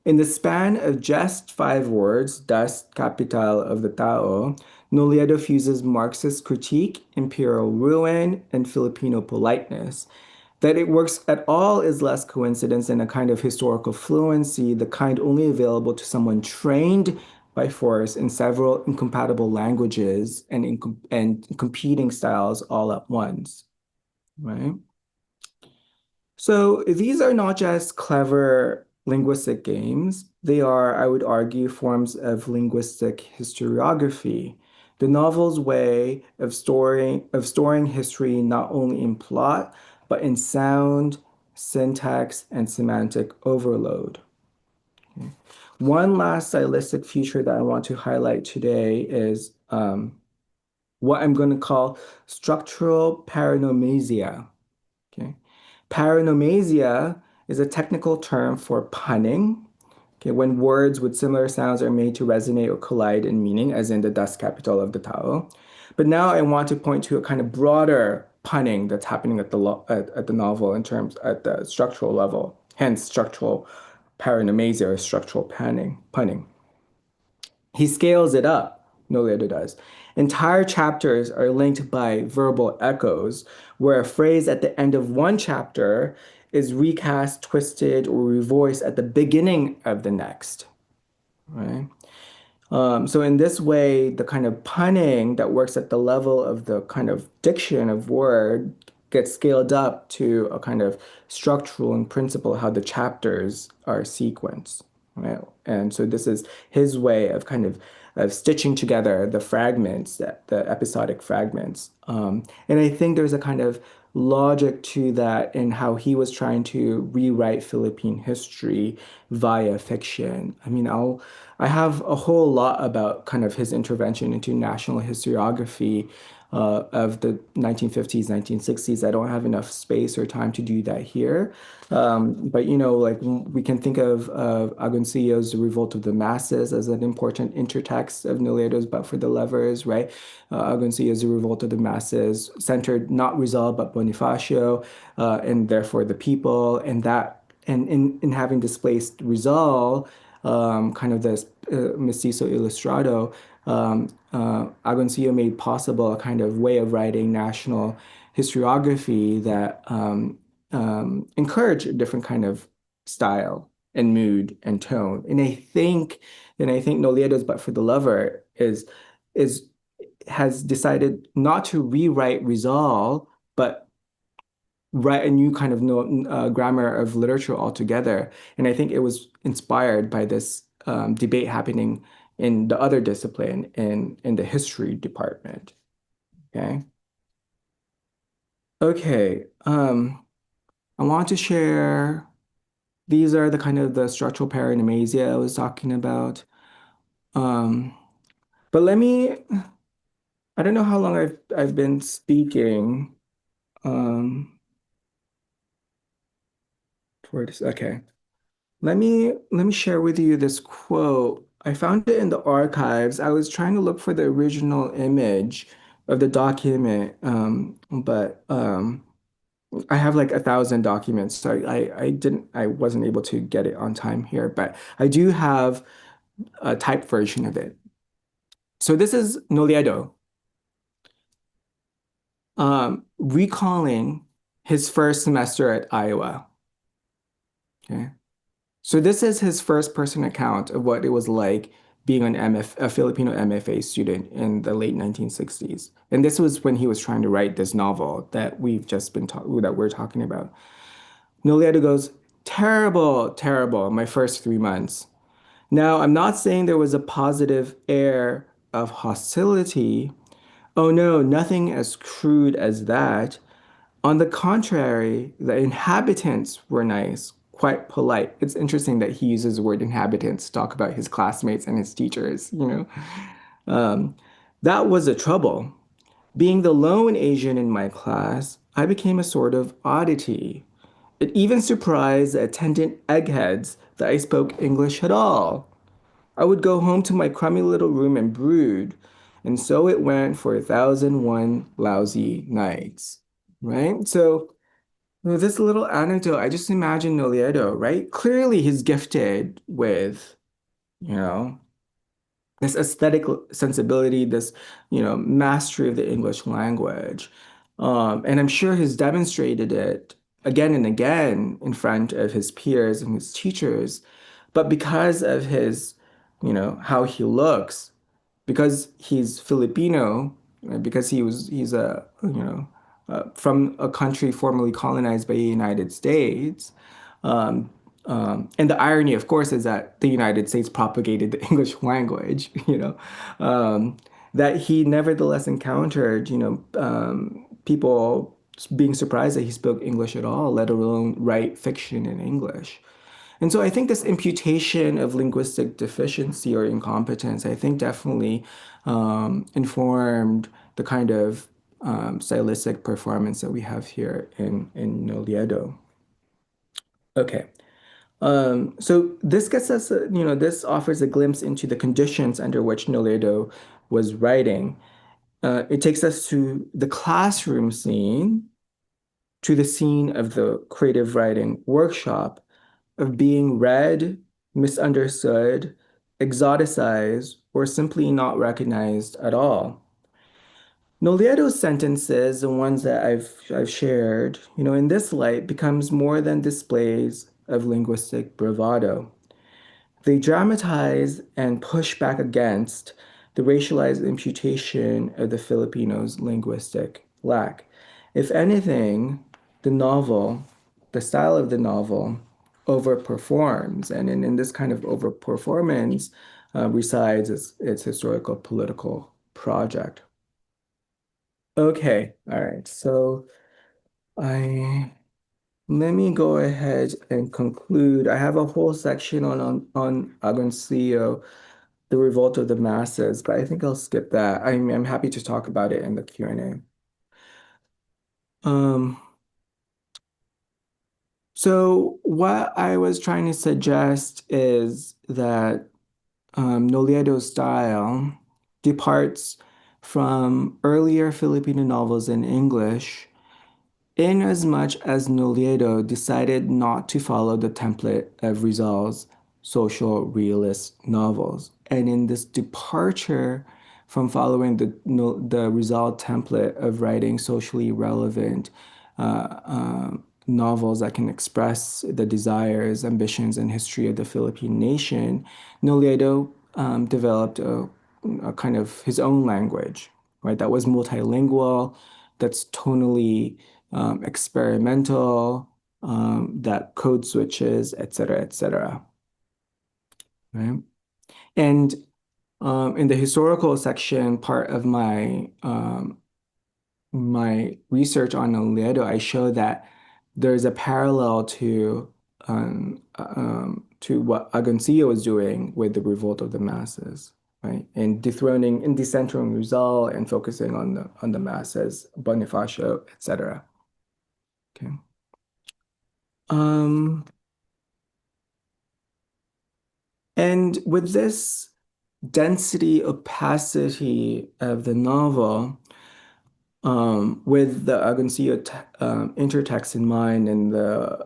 Speaker 3: In the span of just 5 words, dust capital of the Tao, Nolledo fuses Marxist critique, imperial ruin, and Filipino politeness. That it works at all is less coincidence than a kind of historical fluency, the kind only available to someone trained by force in several incompatible languages and competing styles all at once, right? So these are not just clever linguistic games. They are, I would argue, forms of linguistic historiography. The novel's way of storing history not only in plot, but in sound, syntax, and semantic overload. One last stylistic feature that I want to highlight today is what I'm going to call structural paranomisia. Okay. Paronomasia is a technical term for punning, okay, when words with similar sounds are made to resonate or collide in meaning, as in the dust capital of the Tao. But now I want to point to a kind of broader punning that's happening at the novel in terms at the structural level, hence structural paronomasia or structural punning. He scales it up, Nolledo does. Entire chapters are linked by verbal echoes, where a phrase at the end of one chapter is recast, twisted, or revoiced at the beginning of the next. Right? So in this way, the kind of punning that works at the level of the kind of diction of word gets scaled up to a kind of structural and principle how the chapters are sequenced, right? And so this is his way of kind of stitching together the fragments, the episodic fragments. And I think there's a kind of logic to that in how he was trying to rewrite Philippine history via fiction. I mean, I have a whole lot about kind of his intervention into national historiography of the 1950s, 1960s. I don't have enough space or time to do that here. But like we can think of Agoncillo's The Revolt of the Masses as an important intertext of Nolledo's But for the Lovers, right? Agoncillo's The Revolt of the Masses centered not Rizal but Bonifacio, and therefore the people, and in having displaced Rizal, kind of this mestizo ilustrado, Agoncillo made possible a kind of way of writing national historiography that encouraged a different kind of style and mood and tone. And I think Nolledo's But for the Lover is has decided not to rewrite Rizal, but write a new kind of grammar of literature altogether. And I think it was inspired by this debate happening in the other discipline in the history department. Okay. Okay. I want to share, these are the kind of the structural paranomasia I was talking about. Um, but let me, I don't know how long I've been speaking. Um, okay. Let me share with you this quote. I found it in the archives. I was trying to look for the original image of the document, but I have like 1,000 documents, so I wasn't able to get it on time here, but I do have a typed version of it. So this is Nolledo, recalling his first semester at Iowa. Okay. So this is his first person account of what it was like being a Filipino MFA student in the late 1960s. And this was when he was trying to write this novel that we're talking about. Nolledo goes, terrible, terrible, my first 3 months. Now, I'm not saying there was a positive air of hostility. Oh no, nothing as crude as that. On the contrary, the inhabitants were nice, quite polite. It's interesting that he uses the word inhabitants to talk about his classmates and his teachers, you know. Um, that was a trouble. Being the lone Asian in my class, I became a sort of oddity. It even surprised the attendant eggheads that I spoke English at all. I would go home to my crummy little room and brood, and so it went for 1,001 lousy nights. Right? So this little anecdote, I just imagine Noliedo, right? Clearly he's gifted with, you know, this aesthetic sensibility, this, mastery of the English language. And I'm sure he's demonstrated it again and again in front of his peers and his teachers. But because of his, how he looks, because he's Filipino, right, because he's from a country formerly colonized by the United States. Um, and the irony, of course, is that the United States propagated the English language, that he nevertheless encountered, people being surprised that he spoke English at all, let alone write fiction in English. And so I think this imputation of linguistic deficiency or incompetence, I think definitely informed the kind of stylistic performance that we have here in Noliedo. Okay. So this gets us, this offers a glimpse into the conditions under which Noliedo was writing. It takes us to the classroom scene, to the scene of the creative writing workshop, of being read, misunderstood, exoticized, or simply not recognized at all. Noliedo's sentences, the ones that I've shared, in this light becomes more than displays of linguistic bravado. They dramatize and push back against the racialized imputation of the Filipinos' linguistic lack. If anything, the novel, the style of the novel, overperforms, and in this kind of overperformance resides its historical political project. Okay, all right. So I let me go ahead and conclude. I have a whole section on Agoncillo, the revolt of the masses, but I think I'll skip that. I'm happy to talk about it in the Q&A. Um, so what I was trying to suggest is that Noliedo's style departs from earlier Filipino novels in English, inasmuch as Noliedo decided not to follow the template of Rizal's social realist novels. And in this departure from following the Rizal template of writing socially relevant novels that can express the desires, ambitions, and history of the Philippine nation, Noliedo developed a kind of his own language, right? That was multilingual, that's tonally experimental, that code switches, et cetera, et cetera. Right? And in the historical section, part of my research on Noliedo, I show that there's a parallel to what Agoncillo was doing with the revolt of the masses, right? And dethroning and decentering Rizal and focusing on the masses, Bonifacio, etc. Okay. And with this density, opacity of the novel, with the Agoncillo intertext in mind and the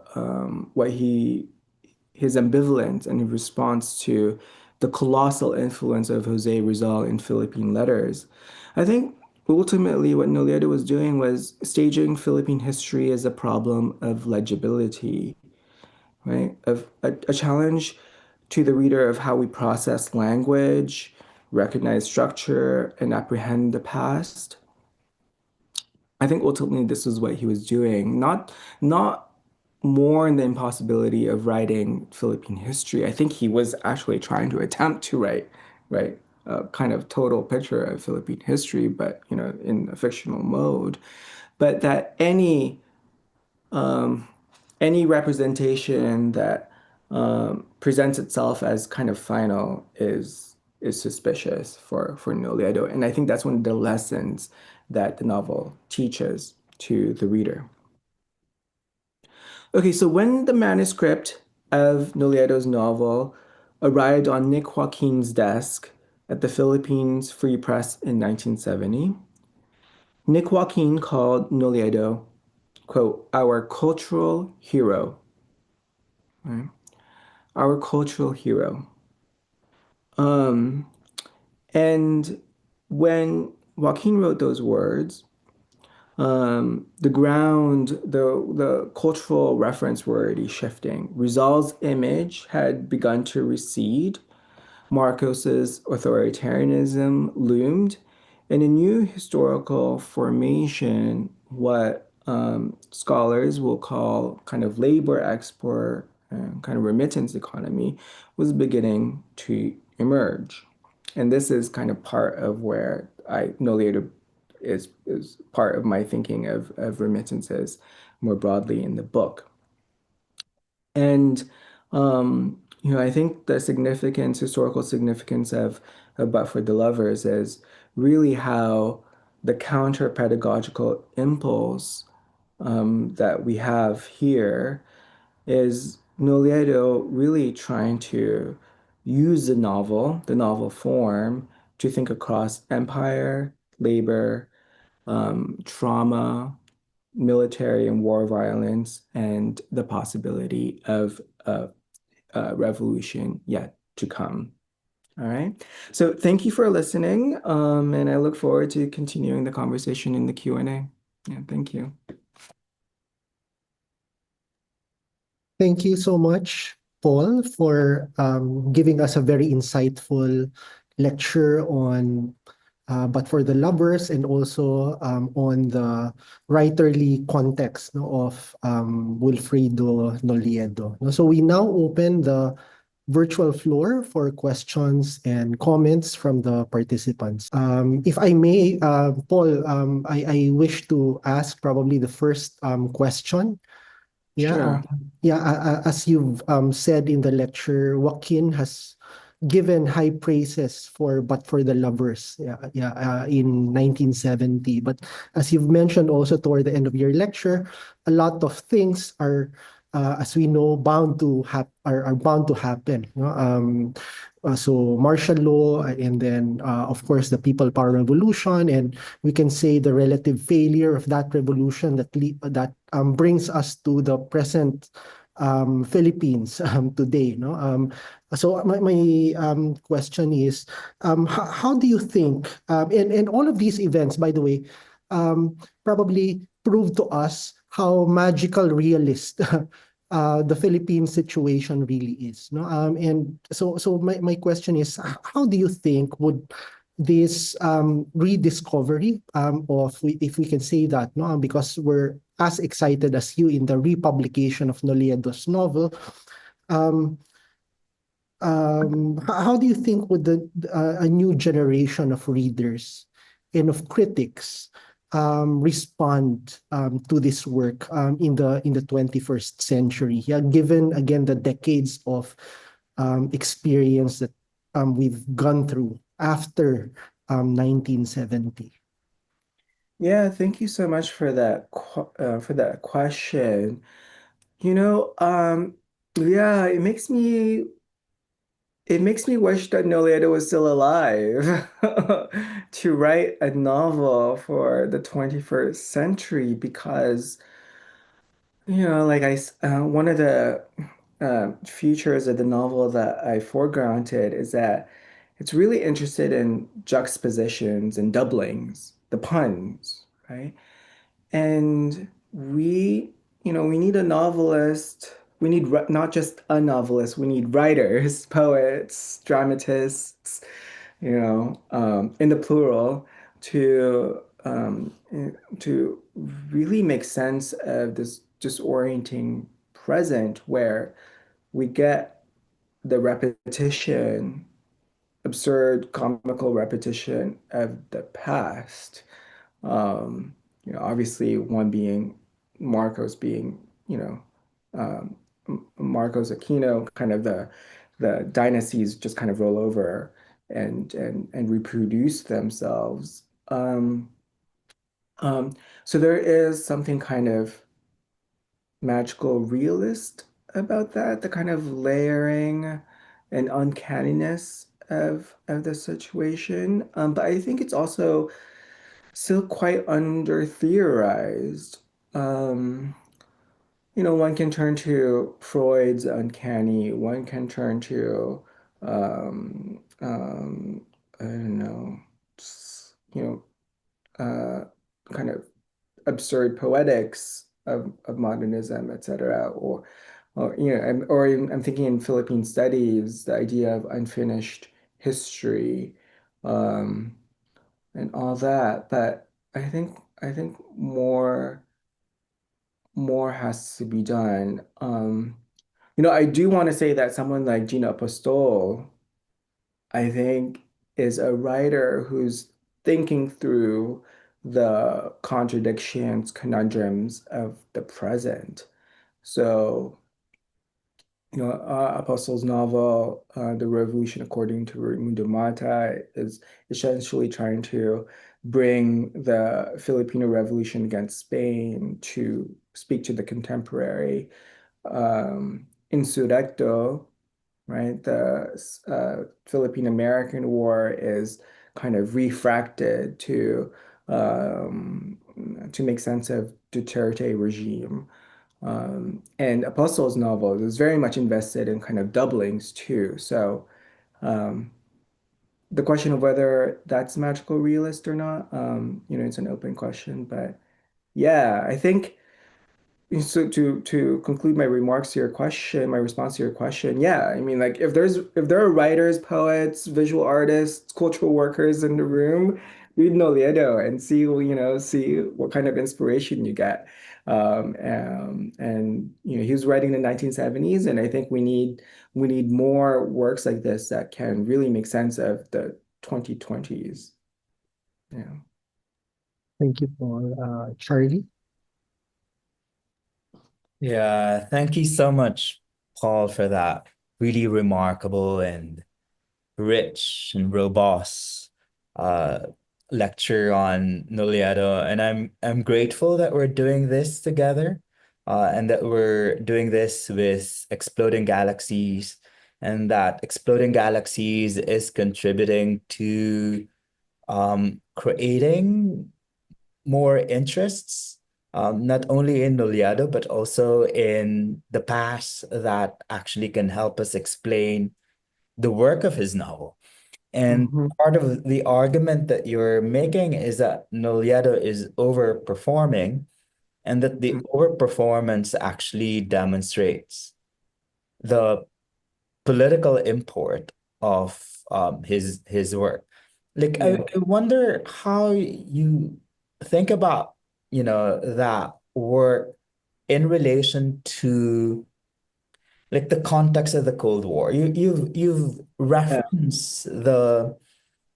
Speaker 3: his ambivalence and his response to the colossal influence of Jose Rizal in Philippine letters, I think ultimately what Nolledo was doing was staging Philippine history as a problem of legibility, right? Of a challenge to the reader of how we process language, recognize structure, and apprehend the past. I think ultimately this is what he was doing, not more in the impossibility of writing Philippine history. I think he was actually trying to attempt to write a kind of total picture of Philippine history, but in a fictional mode. But that any representation that presents itself as kind of final is suspicious for Nolledo. And I think that's one of the lessons that the novel teaches to the reader. Okay, so when the manuscript of Nolledo's novel arrived on Nick Joaquin's desk at the Philippines Free Press in 1970, Nick Joaquin called Nolledo, quote, our cultural hero. Right? Our cultural hero. And when Joaquin wrote those words, the cultural reference were already shifting. Rizal's image had begun to recede. Marcos's authoritarianism loomed, and a new historical formation, what scholars will call kind of labor export and kind of remittance economy, was beginning to emerge. And this is kind of part of where I know later is part of my thinking of remittances more broadly in the book. And I think the significance, historical significance of But for the Lovers is really how the counter pedagogical impulse that we have here is Nolledo really trying to use the novel form, to think across empire, labor, trauma, military and war violence, and the possibility of a revolution yet to come. All right. So thank you for listening, and I look forward to continuing the conversation in the Q&A. Yeah, thank you.
Speaker 1: Thank you so much, Paul, for giving us a very insightful lecture on But for the Lovers, and also on the writerly context, no, of Wilfredo Nolledo. No? So we now open the virtual floor for questions and comments from the participants. If I may, Paul, I wish to ask probably the first question. Yeah,
Speaker 3: Sure.
Speaker 1: as you've said in the lecture, Joaquin has given high praises for But for the Lovers, in 1970. But as you've mentioned also toward the end of your lecture, a lot of things are, as we know, are bound to happen. So martial law, and then of course the People Power Revolution, and we can say the relative failure of that revolution that brings us to the present Philippines today. No, so my question is, how do you think, and all of these events, by the way, probably prove to us how magical realist the Philippine situation really is. No, and so my question is, how do you think would this rediscovery of, if we can say that, no, because we're as excited as you in the republication of Nolledo's novel. How do you think would a new generation of readers and of critics respond to this work in the 21st century? Yeah, given again the decades of experience that we've gone through after 1970.
Speaker 3: Yeah, thank you so much for for that question. You know, yeah, it makes me wish that Nolledo was still alive to write a novel for the 21st century because, like one of the features of the novel that I foregrounded is that it's really interested in juxtapositions and doublings, the puns, right? And we need a novelist. We need not just a novelist, we need writers, poets, dramatists, in the plural, to really make sense of this disorienting present where we get the repetition, absurd, comical repetition of the past. Obviously, one being Marcos being, um, Marcos Aquino, kind of the dynasties just kind of roll over and reproduce themselves. Um, so there is something kind of magical realist about that, the kind of layering and uncanniness of the situation. But I think it's also still quite under theorized. Um, one can turn to Freud's uncanny, one can turn to I don't know, uh, kind of absurd poetics of modernism, etc. Or I'm thinking in Philippine studies, the idea of unfinished history, um, and all that. But I think more has to be done. I do want to say that someone like Gina Apostol, I think, is a writer who's thinking through the contradictions, conundrums of the present. So, Apostle's novel, The Revolution According to Raimundo Mata, is essentially trying to bring the Filipino Revolution against Spain to speak to the contemporary insurrecto, right? The Philippine American War is kind of refracted to make sense of Duterte regime. And Apostle's novel is very much invested in kind of doublings too. So um, the question of whether that's magical realist or not, it's an open question. But yeah, I think so to conclude my remarks to your question, my response to your question, yeah, I mean, like if there are writers, poets, visual artists, cultural workers in the room, read Noliedo and see what kind of inspiration you get. And he was writing in the 1970s, and I think we need more works like this that can really make sense of the 2020s. Yeah.
Speaker 1: Thank you, Paul. Charlie?
Speaker 2: Yeah, thank you so much, Paul, for that really remarkable and rich and robust uh, lecture on Nolledo. And I'm grateful that we're doing this together, and that we're doing this with Exploding Galaxies, and that Exploding Galaxies is contributing to creating more interests, not only in Nolledo, but also in the past that actually can help us explain the work of his novel. And
Speaker 3: Mhm.
Speaker 2: part of the argument that you're making is that Nolledo is overperforming, and that the overperformance actually demonstrates the political import of his work. Like
Speaker 3: Yeah.
Speaker 2: I wonder how you think about, that work in relation to like the context of the Cold War. You've
Speaker 3: Yeah.
Speaker 2: referenced the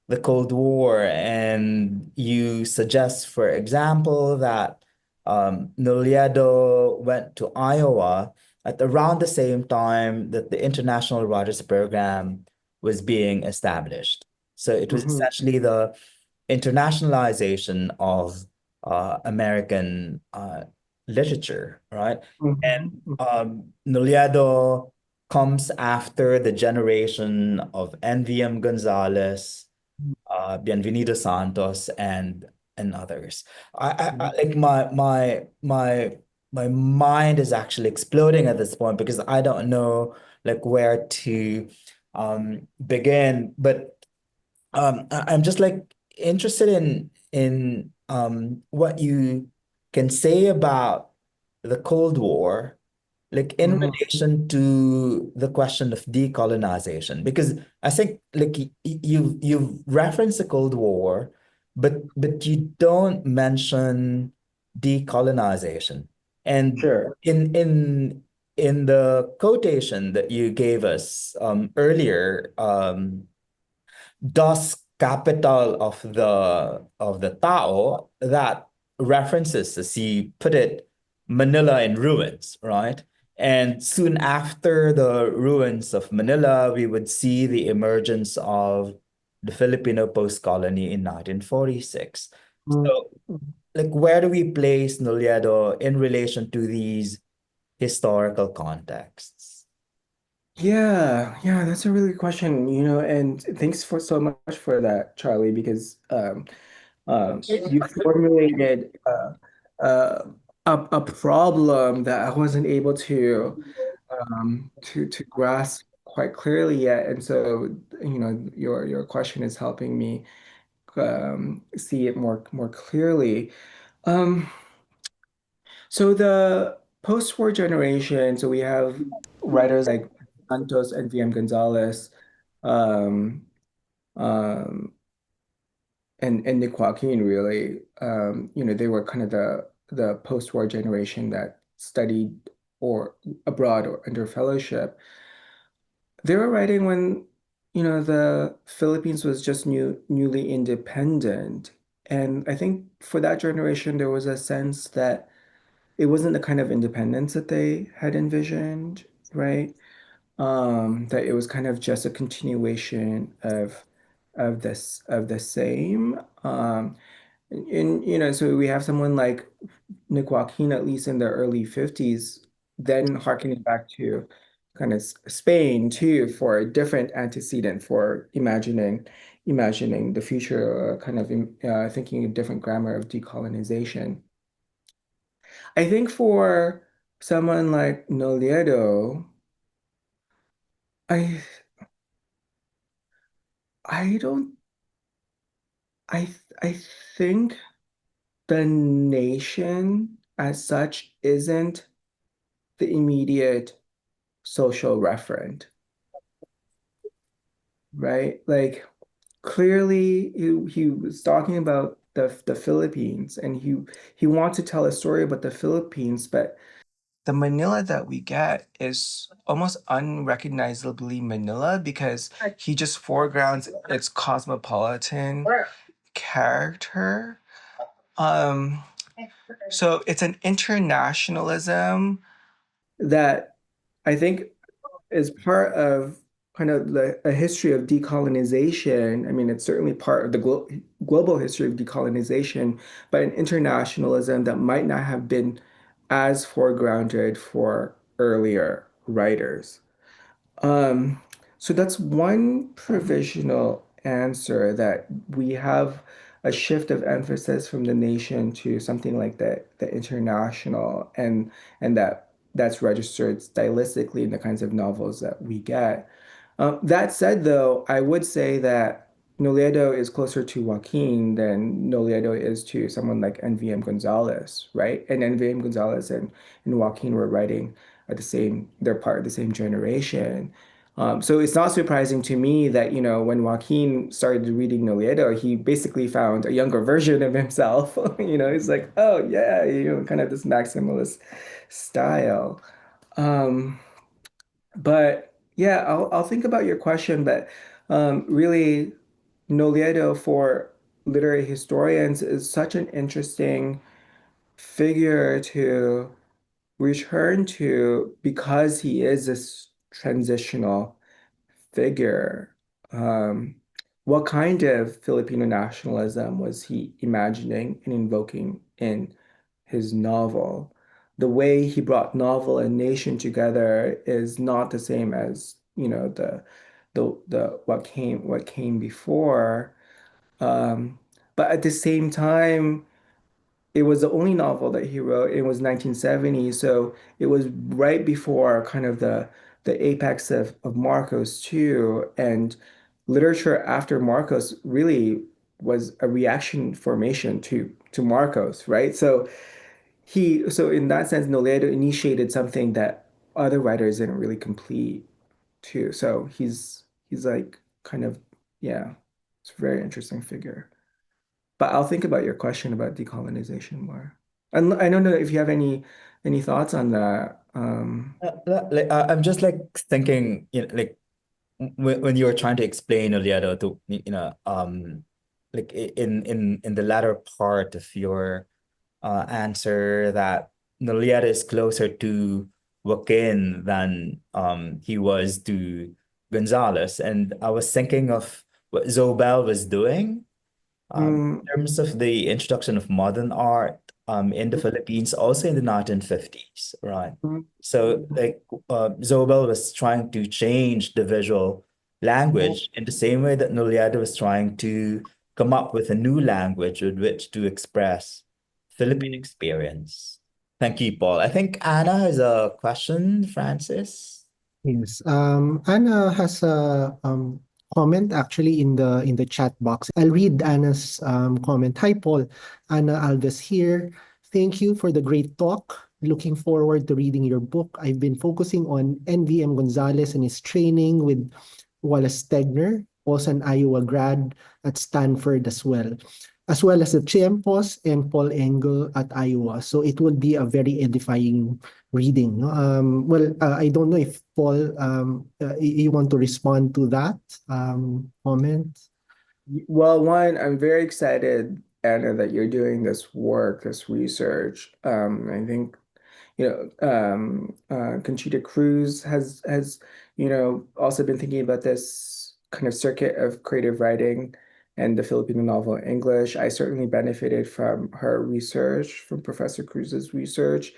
Speaker 2: the Cold War, and you suggest, for example, that Nolledo went to Iowa at around the same time that the International Writers Program was being established. So it was
Speaker 3: Hmm.
Speaker 2: essentially the internationalization of American literature, right? And
Speaker 3: Hmm.
Speaker 2: Nolledo comes after the generation of NVM Gonzalez, Bienvenido Santos, and others. Like my mind is actually exploding at this point because I don't know like where to begin. But I'm just like interested in what you can say about the Cold War, like in
Speaker 3: Hmm.
Speaker 2: relation to the question of decolonization, because I think like you've referenced the Cold War, but you don't mention decolonization. And
Speaker 3: Sure.
Speaker 2: in the quotation that you gave us earlier, das capital of the Tao, that references, as he put it, Manila in ruins, right? And soon after the ruins of Manila, we would see the emergence of the Filipino post-colony in 1946. So, like, where do we place Nolledo in relation to these historical contexts?
Speaker 3: Yeah, that's a really good question, and thanks for so much for that, Charlie, because you formulated uh, a problem that I wasn't able to grasp quite clearly yet, and so your question is helping me see it more clearly. Um, so the post-war generation, so we have writers like Santos and VM Gonzalez, um, um, and Nick Joaquin really. They were kind of the post-war generation that studied or abroad or under fellowship. They were writing when, the Philippines was just newly independent. And I think for that generation, there was a sense that it wasn't the kind of independence that they had envisioned, right? That it was kind of just a continuation of the same. And so we have someone like Nick Joaquin, at least in the early 50s, then harkening back to kind of Spain too, for a different antecedent for imagining the future, kind of thinking a different grammar of decolonization. I think for someone like Noliedo, I I don't I I think the nation as such isn't the immediate social referent, right? Like clearly he was talking about the Philippines, and he wants to tell a story about the Philippines, but the Manila that we get is almost unrecognizably Manila because he just foregrounds its cosmopolitan character. Um, so it's an internationalism that I think is part of kind of a history of decolonization. I mean, it's certainly part of the global history of decolonization, but an internationalism that might not have been as foregrounded for earlier writers. Um, so that's one provisional answer, that we have a shift of emphasis from the nation to something like the international, and that's registered stylistically in the kinds of novels that we get. That said, though, I would say that Noliedo is closer to Joaquin than Noliedo is to someone like NVM Gonzalez, right? And NVM Gonzalez and Joaquin were writing at they're part of the same generation. So it's not surprising to me that, when Joaquin started reading Noliedo, he basically found a younger version of himself. He's like, oh yeah, kind of this maximalist style. Um, but yeah, I'll think about your question, but really. Nolledo for literary historians is such an interesting figure to return to because he is this transitional figure. Um, what kind of Filipino nationalism was he imagining and invoking in his novel? The way he brought novel and nation together is not the same as, the what came before. Um, but at the same time, it was the only novel that he wrote. It was 1970, so it was right before kind of the apex of Marcos too. And literature after Marcos really was a reaction formation to Marcos, right? So in that sense, Nolledo initiated something that other writers didn't really complete too. So he's like kind of, yeah, it's a very interesting figure. But I'll think about your question about decolonization more. And I don't know if you have any thoughts on that.
Speaker 2: I'm just like thinking, like when you were trying to explain Nolledo to, like in the latter part of your answer that Nolledo is closer to Joaquin than he was to Gonzalez, and I was thinking of what Zobel was doing
Speaker 3: Mm,
Speaker 2: in terms of the introduction of modern art in the Philippines, also in the 1950s, right?
Speaker 3: mm,
Speaker 2: So, like, Zobel was trying to change the visual language in the same way that Noliado was trying to come up with a new language with which to express Philippine
Speaker 3: mm.
Speaker 2: experience. Thank you, Paul. I think Anna has a question, Francis.
Speaker 1: Yes. Anna has a comment actually in the chat box. I'll read Anna's comment. Hi, Paul. Anna Alves here. Thank you for the great talk. Looking forward to reading your book. I've been focusing on NVM Gonzalez and his training with Wallace Stegner, also an Iowa grad at Stanford as well as the Chiempos and Paul Engle at Iowa. So it will be a very edifying reading. No? I don't know if Paul, you want to respond to that comment?
Speaker 3: Well, one, I'm very excited, Anna, that you're doing this work, this research. I think Conchita Cruz has also been thinking about this kind of circuit of creative writing and the Filipino novel in English. I certainly benefited from her research, from Professor Cruz's research.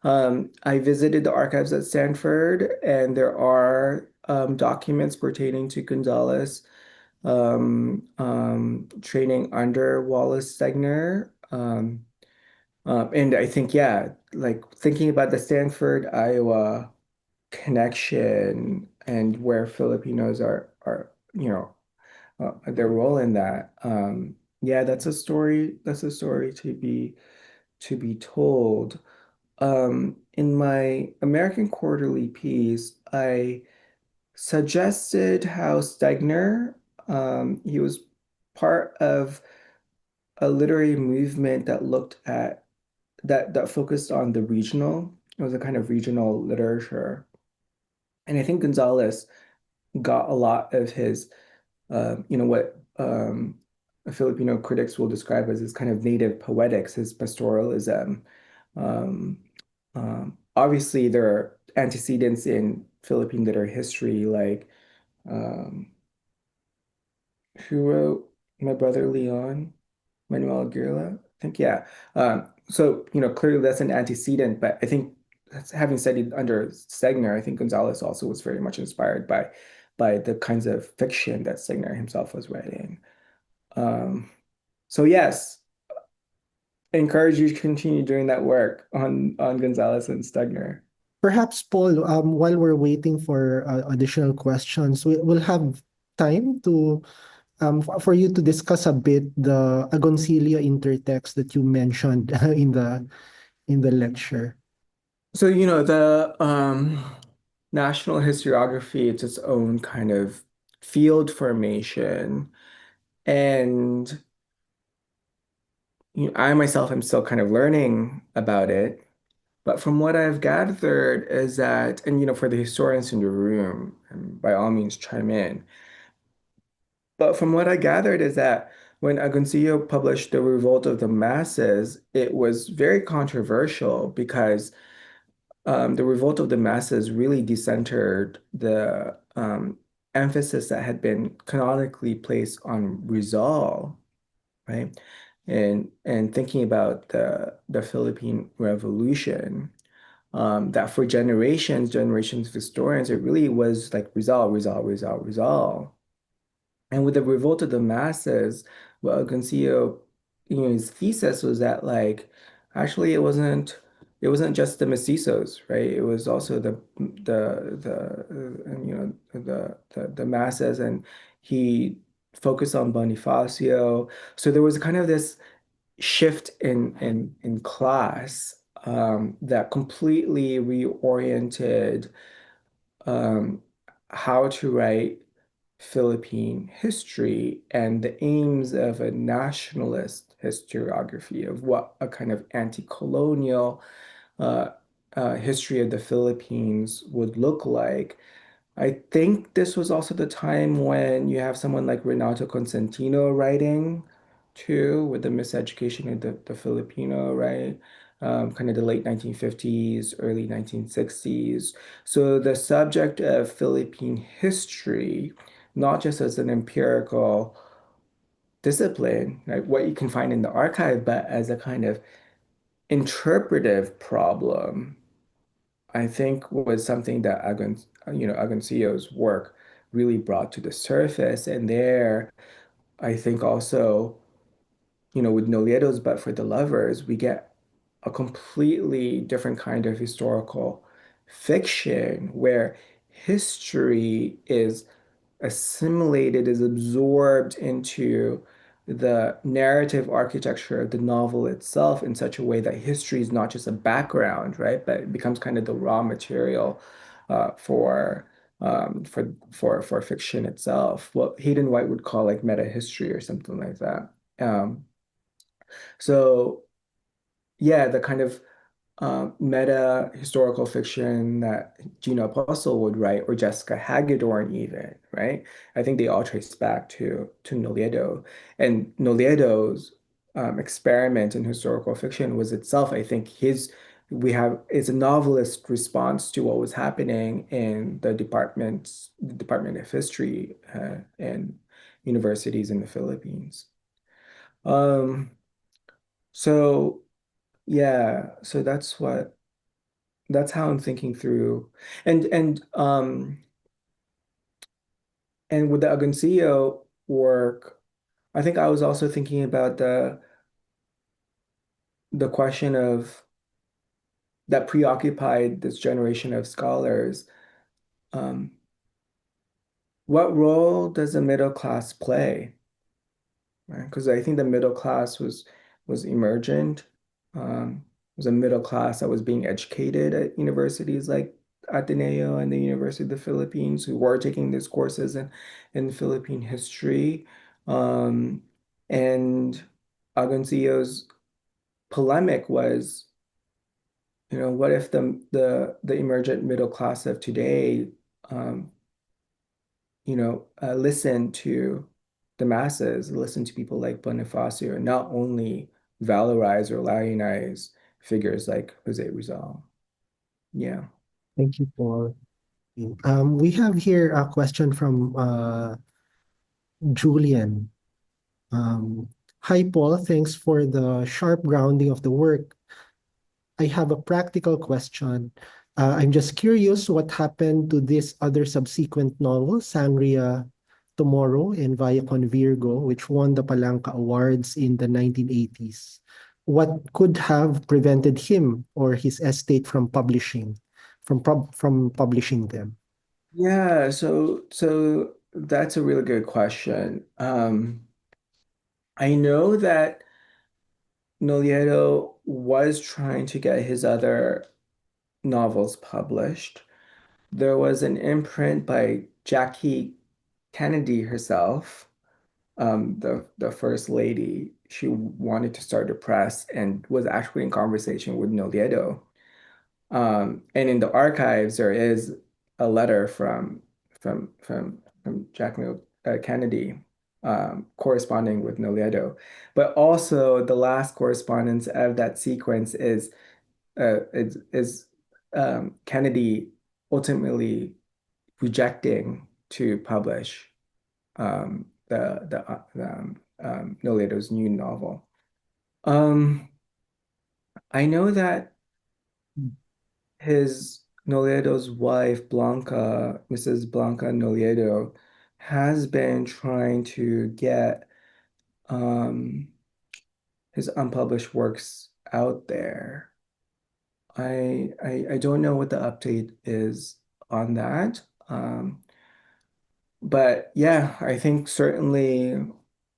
Speaker 3: I visited the archives at Stanford, and there are documents pertaining to Gonzalez training under Wallace Stegner. And I think, yeah, like thinking about the Stanford, Iowa connection and where Filipinos are, their role in that. Yeah, that's a story to be told. In my American Quarterly piece, I suggested how Stegner, he was part of a literary movement that looked at that focused on the regional. It was a kind of regional literature. And I think Gonzalez got a lot of his, what Filipino critics will describe as his kind of native poetics, his pastoralism. Um, Obviously, there are antecedents in Philippine literary history, like um, who wrote My Brother Leon? Manuel Aguirre, I think, yeah. So, clearly that's an antecedent, but I think having studied under Stegner, I think Gonzalez also was very much inspired by the kinds of fiction that Stegner himself was writing. Um, so yes, I encourage you to continue doing that work on Gonzalez and Stegner.
Speaker 1: Perhaps, Paul, while we're waiting for additional questions, we'll have time to for you to discuss a bit the Agoncillo intertext that you mentioned in the lecture.
Speaker 3: So, the national historiography, it's its own kind of field formation. And I myself am still kind of learning about it. But from what I've gathered is that, and for the historians in the room, and by all means chime in, But from what I gathered is that when Agoncillo published The Revolt of the Masses, it was very controversial because The Revolt of the Masses really decentered the emphasis that had been canonically placed on Rizal, right? And thinking about the Philippine Revolution, that for generations of historians, it really was like Rizal, Rizal, Rizal, Rizal. And with the revolt of the masses, what Agoncillo, his thesis was that like actually it wasn't just the mestizos, right? It was also the masses, and he focused on Bonifacio. So there was kind of this shift in class that completely reoriented um, how to write Philippine history and the aims of a nationalist historiography of what a kind of anti-colonial uh, history of the Philippines would look like. I think this was also the time when you have someone like Renato Constantino writing too, with the miseducation of the Filipino, right? Kind of the late 1950s, early 1960s. So the subject of Philippine history, not just as an empirical discipline, right, what you can find in the archive, but as a kind of interpretive problem, I think was something that Agoncillo's work really brought to the surface. And there, I think also, with Nolledo's But for the Lovers, we get a completely different kind of historical fiction where history is assimilated, is absorbed into the narrative architecture of the novel itself in such a way that history is not just a background, right? But it becomes kind of the raw material for fiction itself. What Hayden White would call like meta history or something like that. So yeah, the kind of meta historical fiction that Gina Apostle would write, or Jessica Hagedorn even, right? I think they all trace back to Nolledo. And Nolledo's experiment in historical fiction was itself, I think, it's a novelist response to what was happening in the Department of History and universities in the Philippines. Um, so yeah, so that's how I'm thinking through. And and um and with the Agoncillo work, I think I was also thinking about the question of that preoccupied this generation of scholars. Um, what role does the middle class play? Right? Because I think the middle class was emergent. Was a middle class that was being educated at universities like Ateneo and the University of the Philippines, who were taking these courses in Philippine history. Um, and Agoncillo's polemic was, what if the emergent middle class of today um, listen to the masses, listen to people like Bonifacio, and not only valorize or lionize figures like Jose Rizal. Yeah.
Speaker 1: Thank you, Paul. We have here a question from Julian. Um, Hi, Paul. Thanks for the sharp grounding of the work. I have a practical question. I'm just curious what happened to this other subsequent novel, Sangria Tomorrow and Via con Virgo, which won the Palanca Awards in the 1980s. What could have prevented him or his estate from publishing them?
Speaker 3: Yeah, so that's a really good question. I know that Nolledo was trying to get his other novels published. There was an imprint by Jackie Kennedy herself, the first lady. She wanted to start a press and was actually in conversation with Nolledo. And in the archives, there is a letter from Jackie Kennedy. corresponding with Nolledo. But also the last correspondence of that sequence is Kennedy ultimately rejecting to publish Nolledo's new novel. I know that his Nolledo's wife, Blanca, Mrs. Blanca Nolledo, has been trying to get um, his unpublished works out there. I don't know what the update is on that. But yeah, I think certainly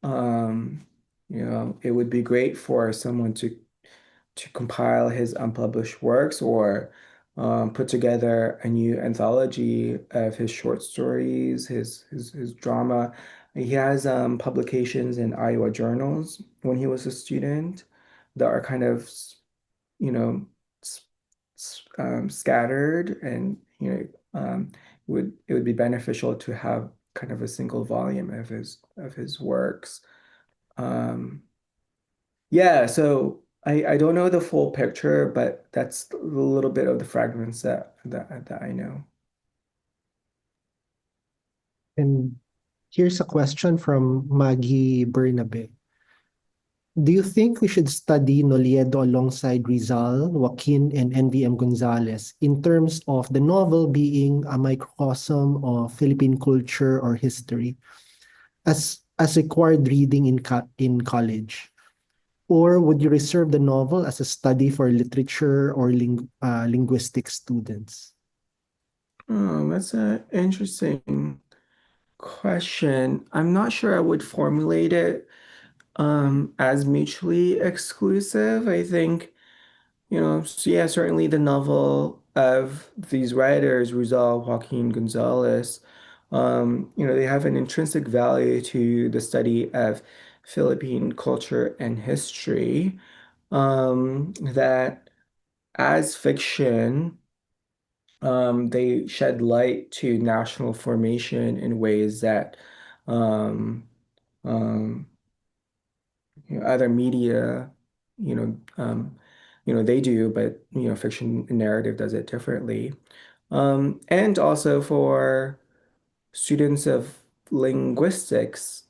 Speaker 3: it would be great for someone to compile his unpublished works or put together a new anthology of his short stories, his drama. He has publications in Iowa journals when he was a student that are kind of, you know, scattered, and it would be beneficial to have kind of a single volume of his works. Um, yeah, so I don't know the full picture, but that's a little bit of the fragments that I know.
Speaker 1: And here's a question from Maggie Bernabe. Do you think we should study Noliedo alongside Rizal, Joaquin, and NVM Gonzalez in terms of the novel being a microcosm of Philippine culture or history as required reading in college? Or would you reserve the novel as a study for literature or linguistic students?
Speaker 3: Oh, that's an interesting question. I'm not sure I would formulate it as mutually exclusive. I think, so yeah, certainly the novel of these writers, Rizal, Joaquin, Gonzalez, they have an intrinsic value to the study of Philippine culture and history, that as fiction, they shed light to national formation in ways that um, um, other media, you know, um, they do, but fiction and narrative does it differently. And also for students of linguistics,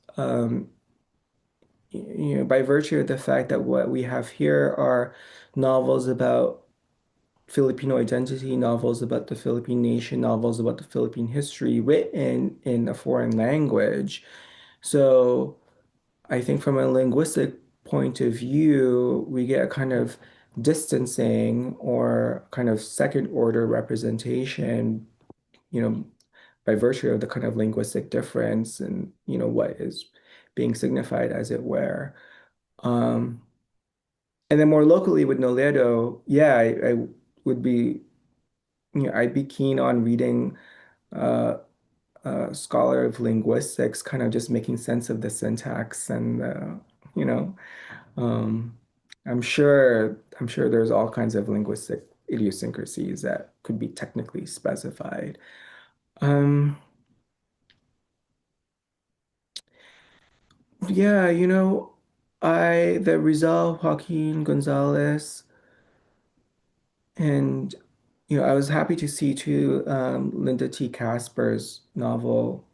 Speaker 3: by virtue of the fact that what we have here are novels about Filipino identity, novels about the Philippine nation, novels about the Philippine history written in a foreign language. So I think from a linguistic point of view, we get a kind of distancing or kind of second order representation, you know, by virtue of the kind of linguistic difference and, what is being signified, as it were. Um, and then more locally with Nolledo, yeah, I would be, I'd be keen on reading uh, a scholar of linguistics, kind of just making sense of the syntax and you know, um, I'm sure there's all kinds of linguistic idiosyncrasies that could be technically specified. Um, yeah, the Rizal, Joaquin Gonzalez, and I was happy to see too Linda T. Casper's novel.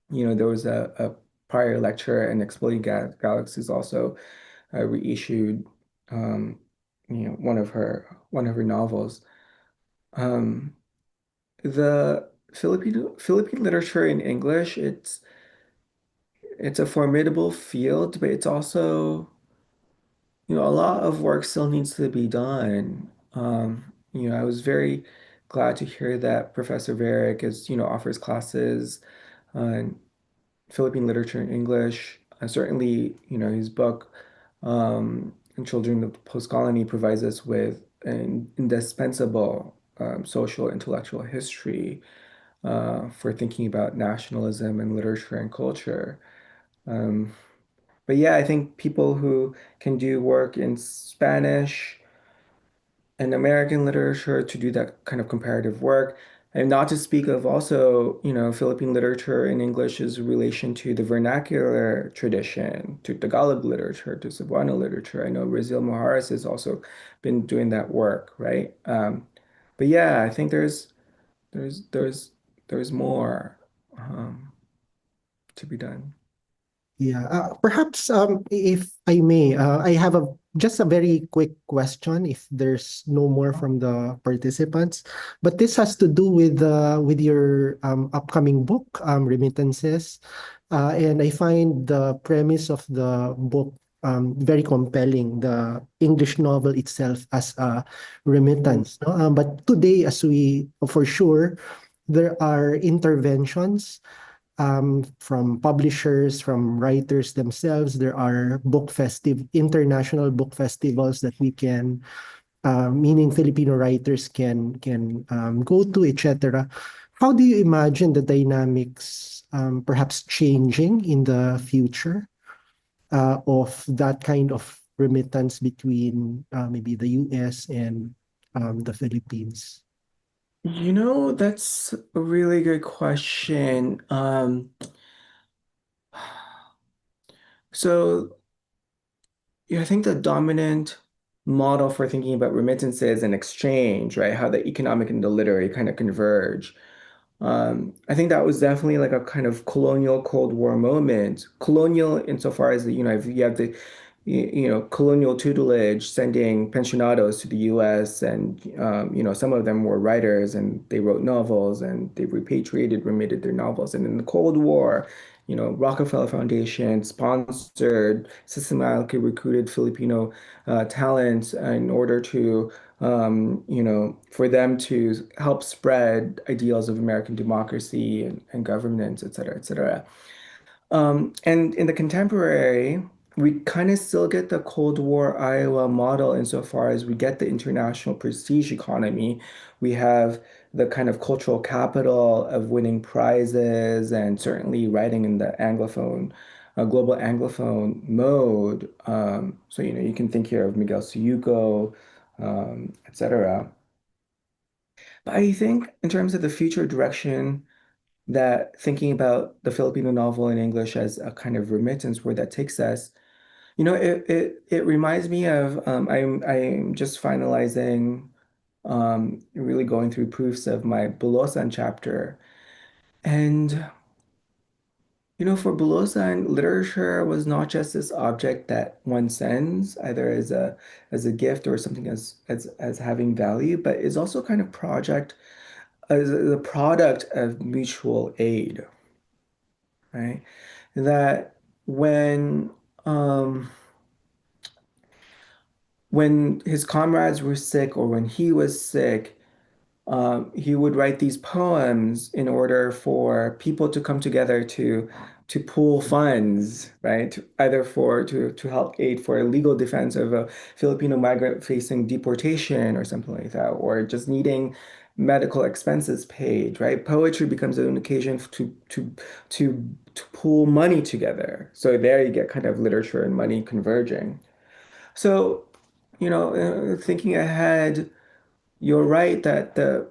Speaker 3: There was a prior lecture, and Exploding Galaxies also reissued one of her novels. Um, the Philippine literature in English, it's a formidable field, but it's also, a lot of work still needs to be done. I was very glad to hear that Professor Varick offers classes on Philippine literature in English. Certainly, his book, Children of the Post-Colony, provides us with an indispensable social intellectual history for thinking about nationalism and literature and culture. Um, but yeah, I think people who can do work in Spanish and American literature to do that kind of comparative work, And not to speak of also, Philippine literature in English's relation to the vernacular tradition, to Tagalog literature, to Cebuano literature. I know Rizal Mojares has also been doing that work, right? But yeah, I think there's there's there's more um, to be done.
Speaker 1: Yeah, perhaps if I may, I have just a very quick question if there's no more from the participants. But this has to do with your upcoming book, Remittances. And I find the premise of the book very compelling, the English novel itself as a remittance. No? But today, as we for sure, there are interventions from publishers, from writers themselves. There are international book festivals that we can, meaning Filipino writers can go to, etc. How do you imagine the dynamics perhaps changing in the future of that kind of remittance between maybe the US and the Philippines?
Speaker 3: That's a really good question. So yeah, I think the dominant model for thinking about remittances and exchange, right? How the economic and the literary kind of converge. I think that was definitely like a kind of colonial Cold War moment. Colonial insofar as, if you have the, colonial tutelage sending pensionados to the US, and, some of them were writers and they wrote novels and they remitted their novels. And in the Cold War, Rockefeller Foundation sponsored, systematically recruited Filipino talent in order to for them to help spread ideals of American democracy and governance, et cetera, et cetera. And in the contemporary, we kind of still get the Cold War Iowa model insofar as we get the international prestige economy. We have the kind of cultural capital of winning prizes and certainly writing in the Anglophone, global Anglophone mode. So, you can think here of Miguel Suyuco, etc. But I think in terms of the future direction, that thinking about the Filipino novel in English as a kind of remittance, where that takes us, it reminds me of I'm just finalizing, really going through proofs of my Bulosan chapter, and for Bulosan, literature was not just this object that one sends, either as a gift or something as having value, but is also kind of project as a product of mutual aid, right? That when um, when his comrades were sick or when he was sick, he would write these poems in order for people to come together to pool funds, right? Either to help aid for a legal defense of a Filipino migrant facing deportation or something like that, or just needing medical expenses paid, right? Poetry becomes an occasion to pool money together. So there you get kind of literature and money converging. So, thinking ahead, you're right that the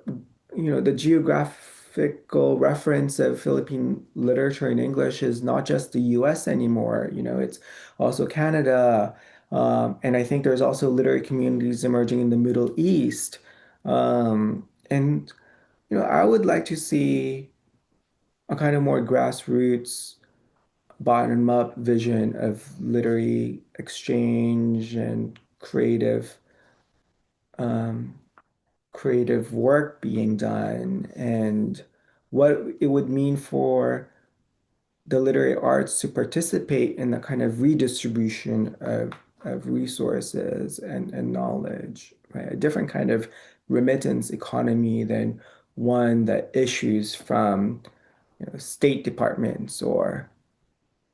Speaker 3: geographical reference of Philippine literature in English is not just the US anymore. It's also Canada. And I think there's also literary communities emerging in the Middle East. And I would like to see a kind of more grassroots, bottom-up vision of literary exchange and um, creative work being done, and what it would mean for the literary arts to participate in the kind of redistribution of resources and knowledge, right? A different kind of remittance economy than one that issues from state departments or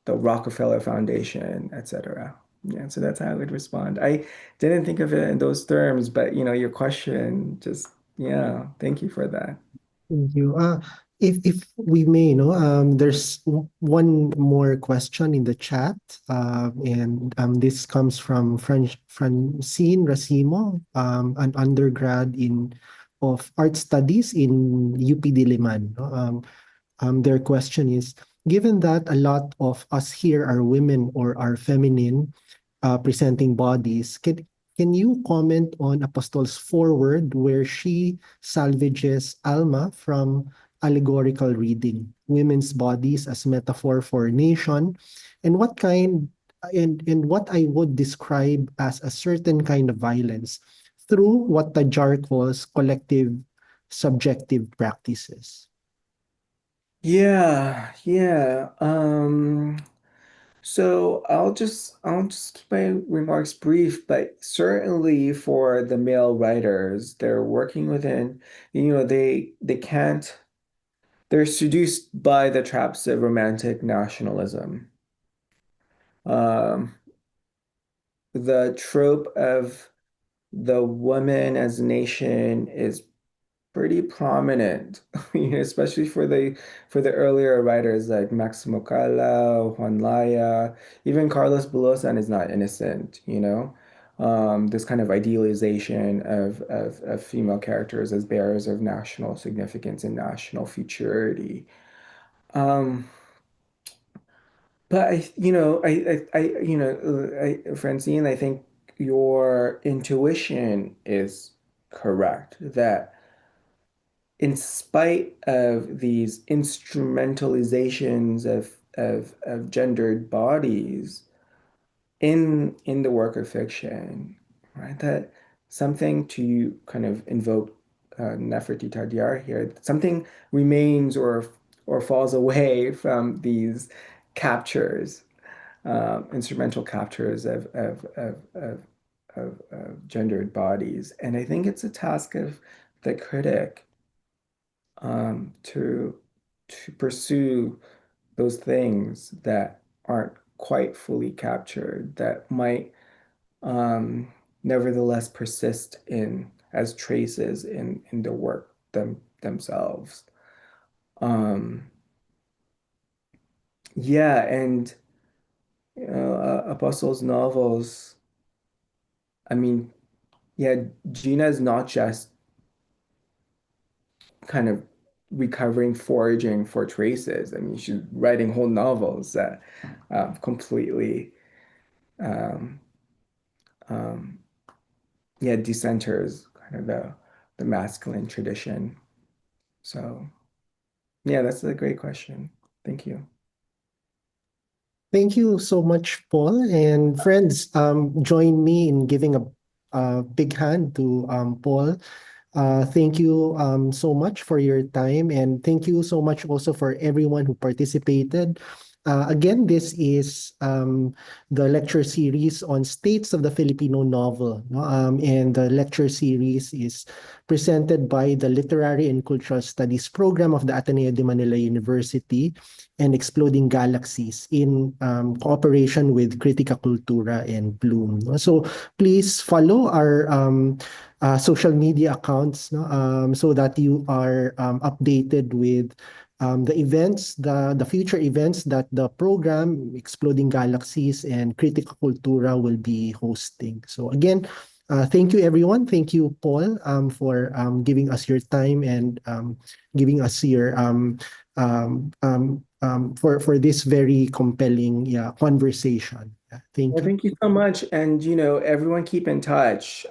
Speaker 3: the Rockefeller Foundation, etc. Yeah, so that's how I would respond. I didn't think of it in those terms, but your question just, yeah, thank you for that.
Speaker 1: Thank you. If we may, no, there's one more question in the chat, and this comes from Francine Racimo, an undergrad in of Art Studies in UP Diliman. No? Their question is, given that a lot of us here are women or are feminine presenting bodies, can you comment on Apostle's foreword where she salvages Alma from allegorical reading, women's bodies as metaphor for nation, and what I would describe as a certain kind of violence through what the jar calls collective subjective practices?
Speaker 3: Yeah, yeah. So I'll just keep my remarks brief, but certainly for the male writers, they're working within, they can't, they're seduced by the traps of romantic nationalism. Um, the trope of the woman as a nation is pretty prominent, especially for the earlier writers like Maximo Cala, Juan Laya, even Carlos Bulosan is not innocent, you know. This kind of idealization of female characters as bearers of national significance and national futurity. Um, but Francine, I think your intuition is correct that in spite of these instrumentalizations of gendered bodies in the work of fiction, right? That something to kind of invoke Nefertiti Tadiar here, something remains or falls away from these captures, instrumental captures of gendered bodies. And I think it's a task of the critic to pursue those things that aren't quite fully captured that might nevertheless persist in as traces in the work themselves. Um, yeah, and Apostle's novels. I mean, yeah, Gina is not just kind of recovering, foraging for traces. I mean, she's writing whole novels that completely, um, um, yeah, decenters kind of the masculine tradition. So, yeah, that's a great question. Thank you.
Speaker 1: Thank you so much, Paul. And friends, join me in giving a big hand to Paul. Thank you so much for your time, and thank you so much also for everyone who participated. Again, this is the lecture series on States of the Filipino Novel, no? And the lecture series is presented by the Literary and Cultural Studies program of the Ateneo de Manila University and Exploding Galaxies in cooperation with Kritika Kultura and PLUME. No? So please follow our social media accounts, no? So that you are updated with the events, the future events that the program Exploding Galaxies and Kritika Kultura will be hosting. So again, thank you everyone. Thank you, Paul, for giving us your time and giving us your for this very compelling, yeah, conversation. Yeah, thank
Speaker 3: Well,
Speaker 1: you.
Speaker 3: thank you so much. And, everyone keep in touch.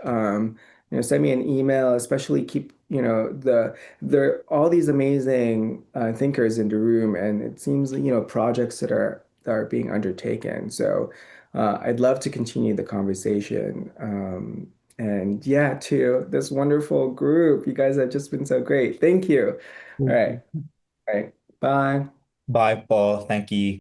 Speaker 3: Send me an email, especially keep, there are all these amazing thinkers in the room, and it seems, projects that are being undertaken. So I'd love to continue the conversation. And yeah, to this wonderful group, you guys have just been so great. Thank you. All
Speaker 1: Thank
Speaker 3: right.
Speaker 1: you.
Speaker 3: All right. Bye.
Speaker 2: Bye, Paul. Thank you.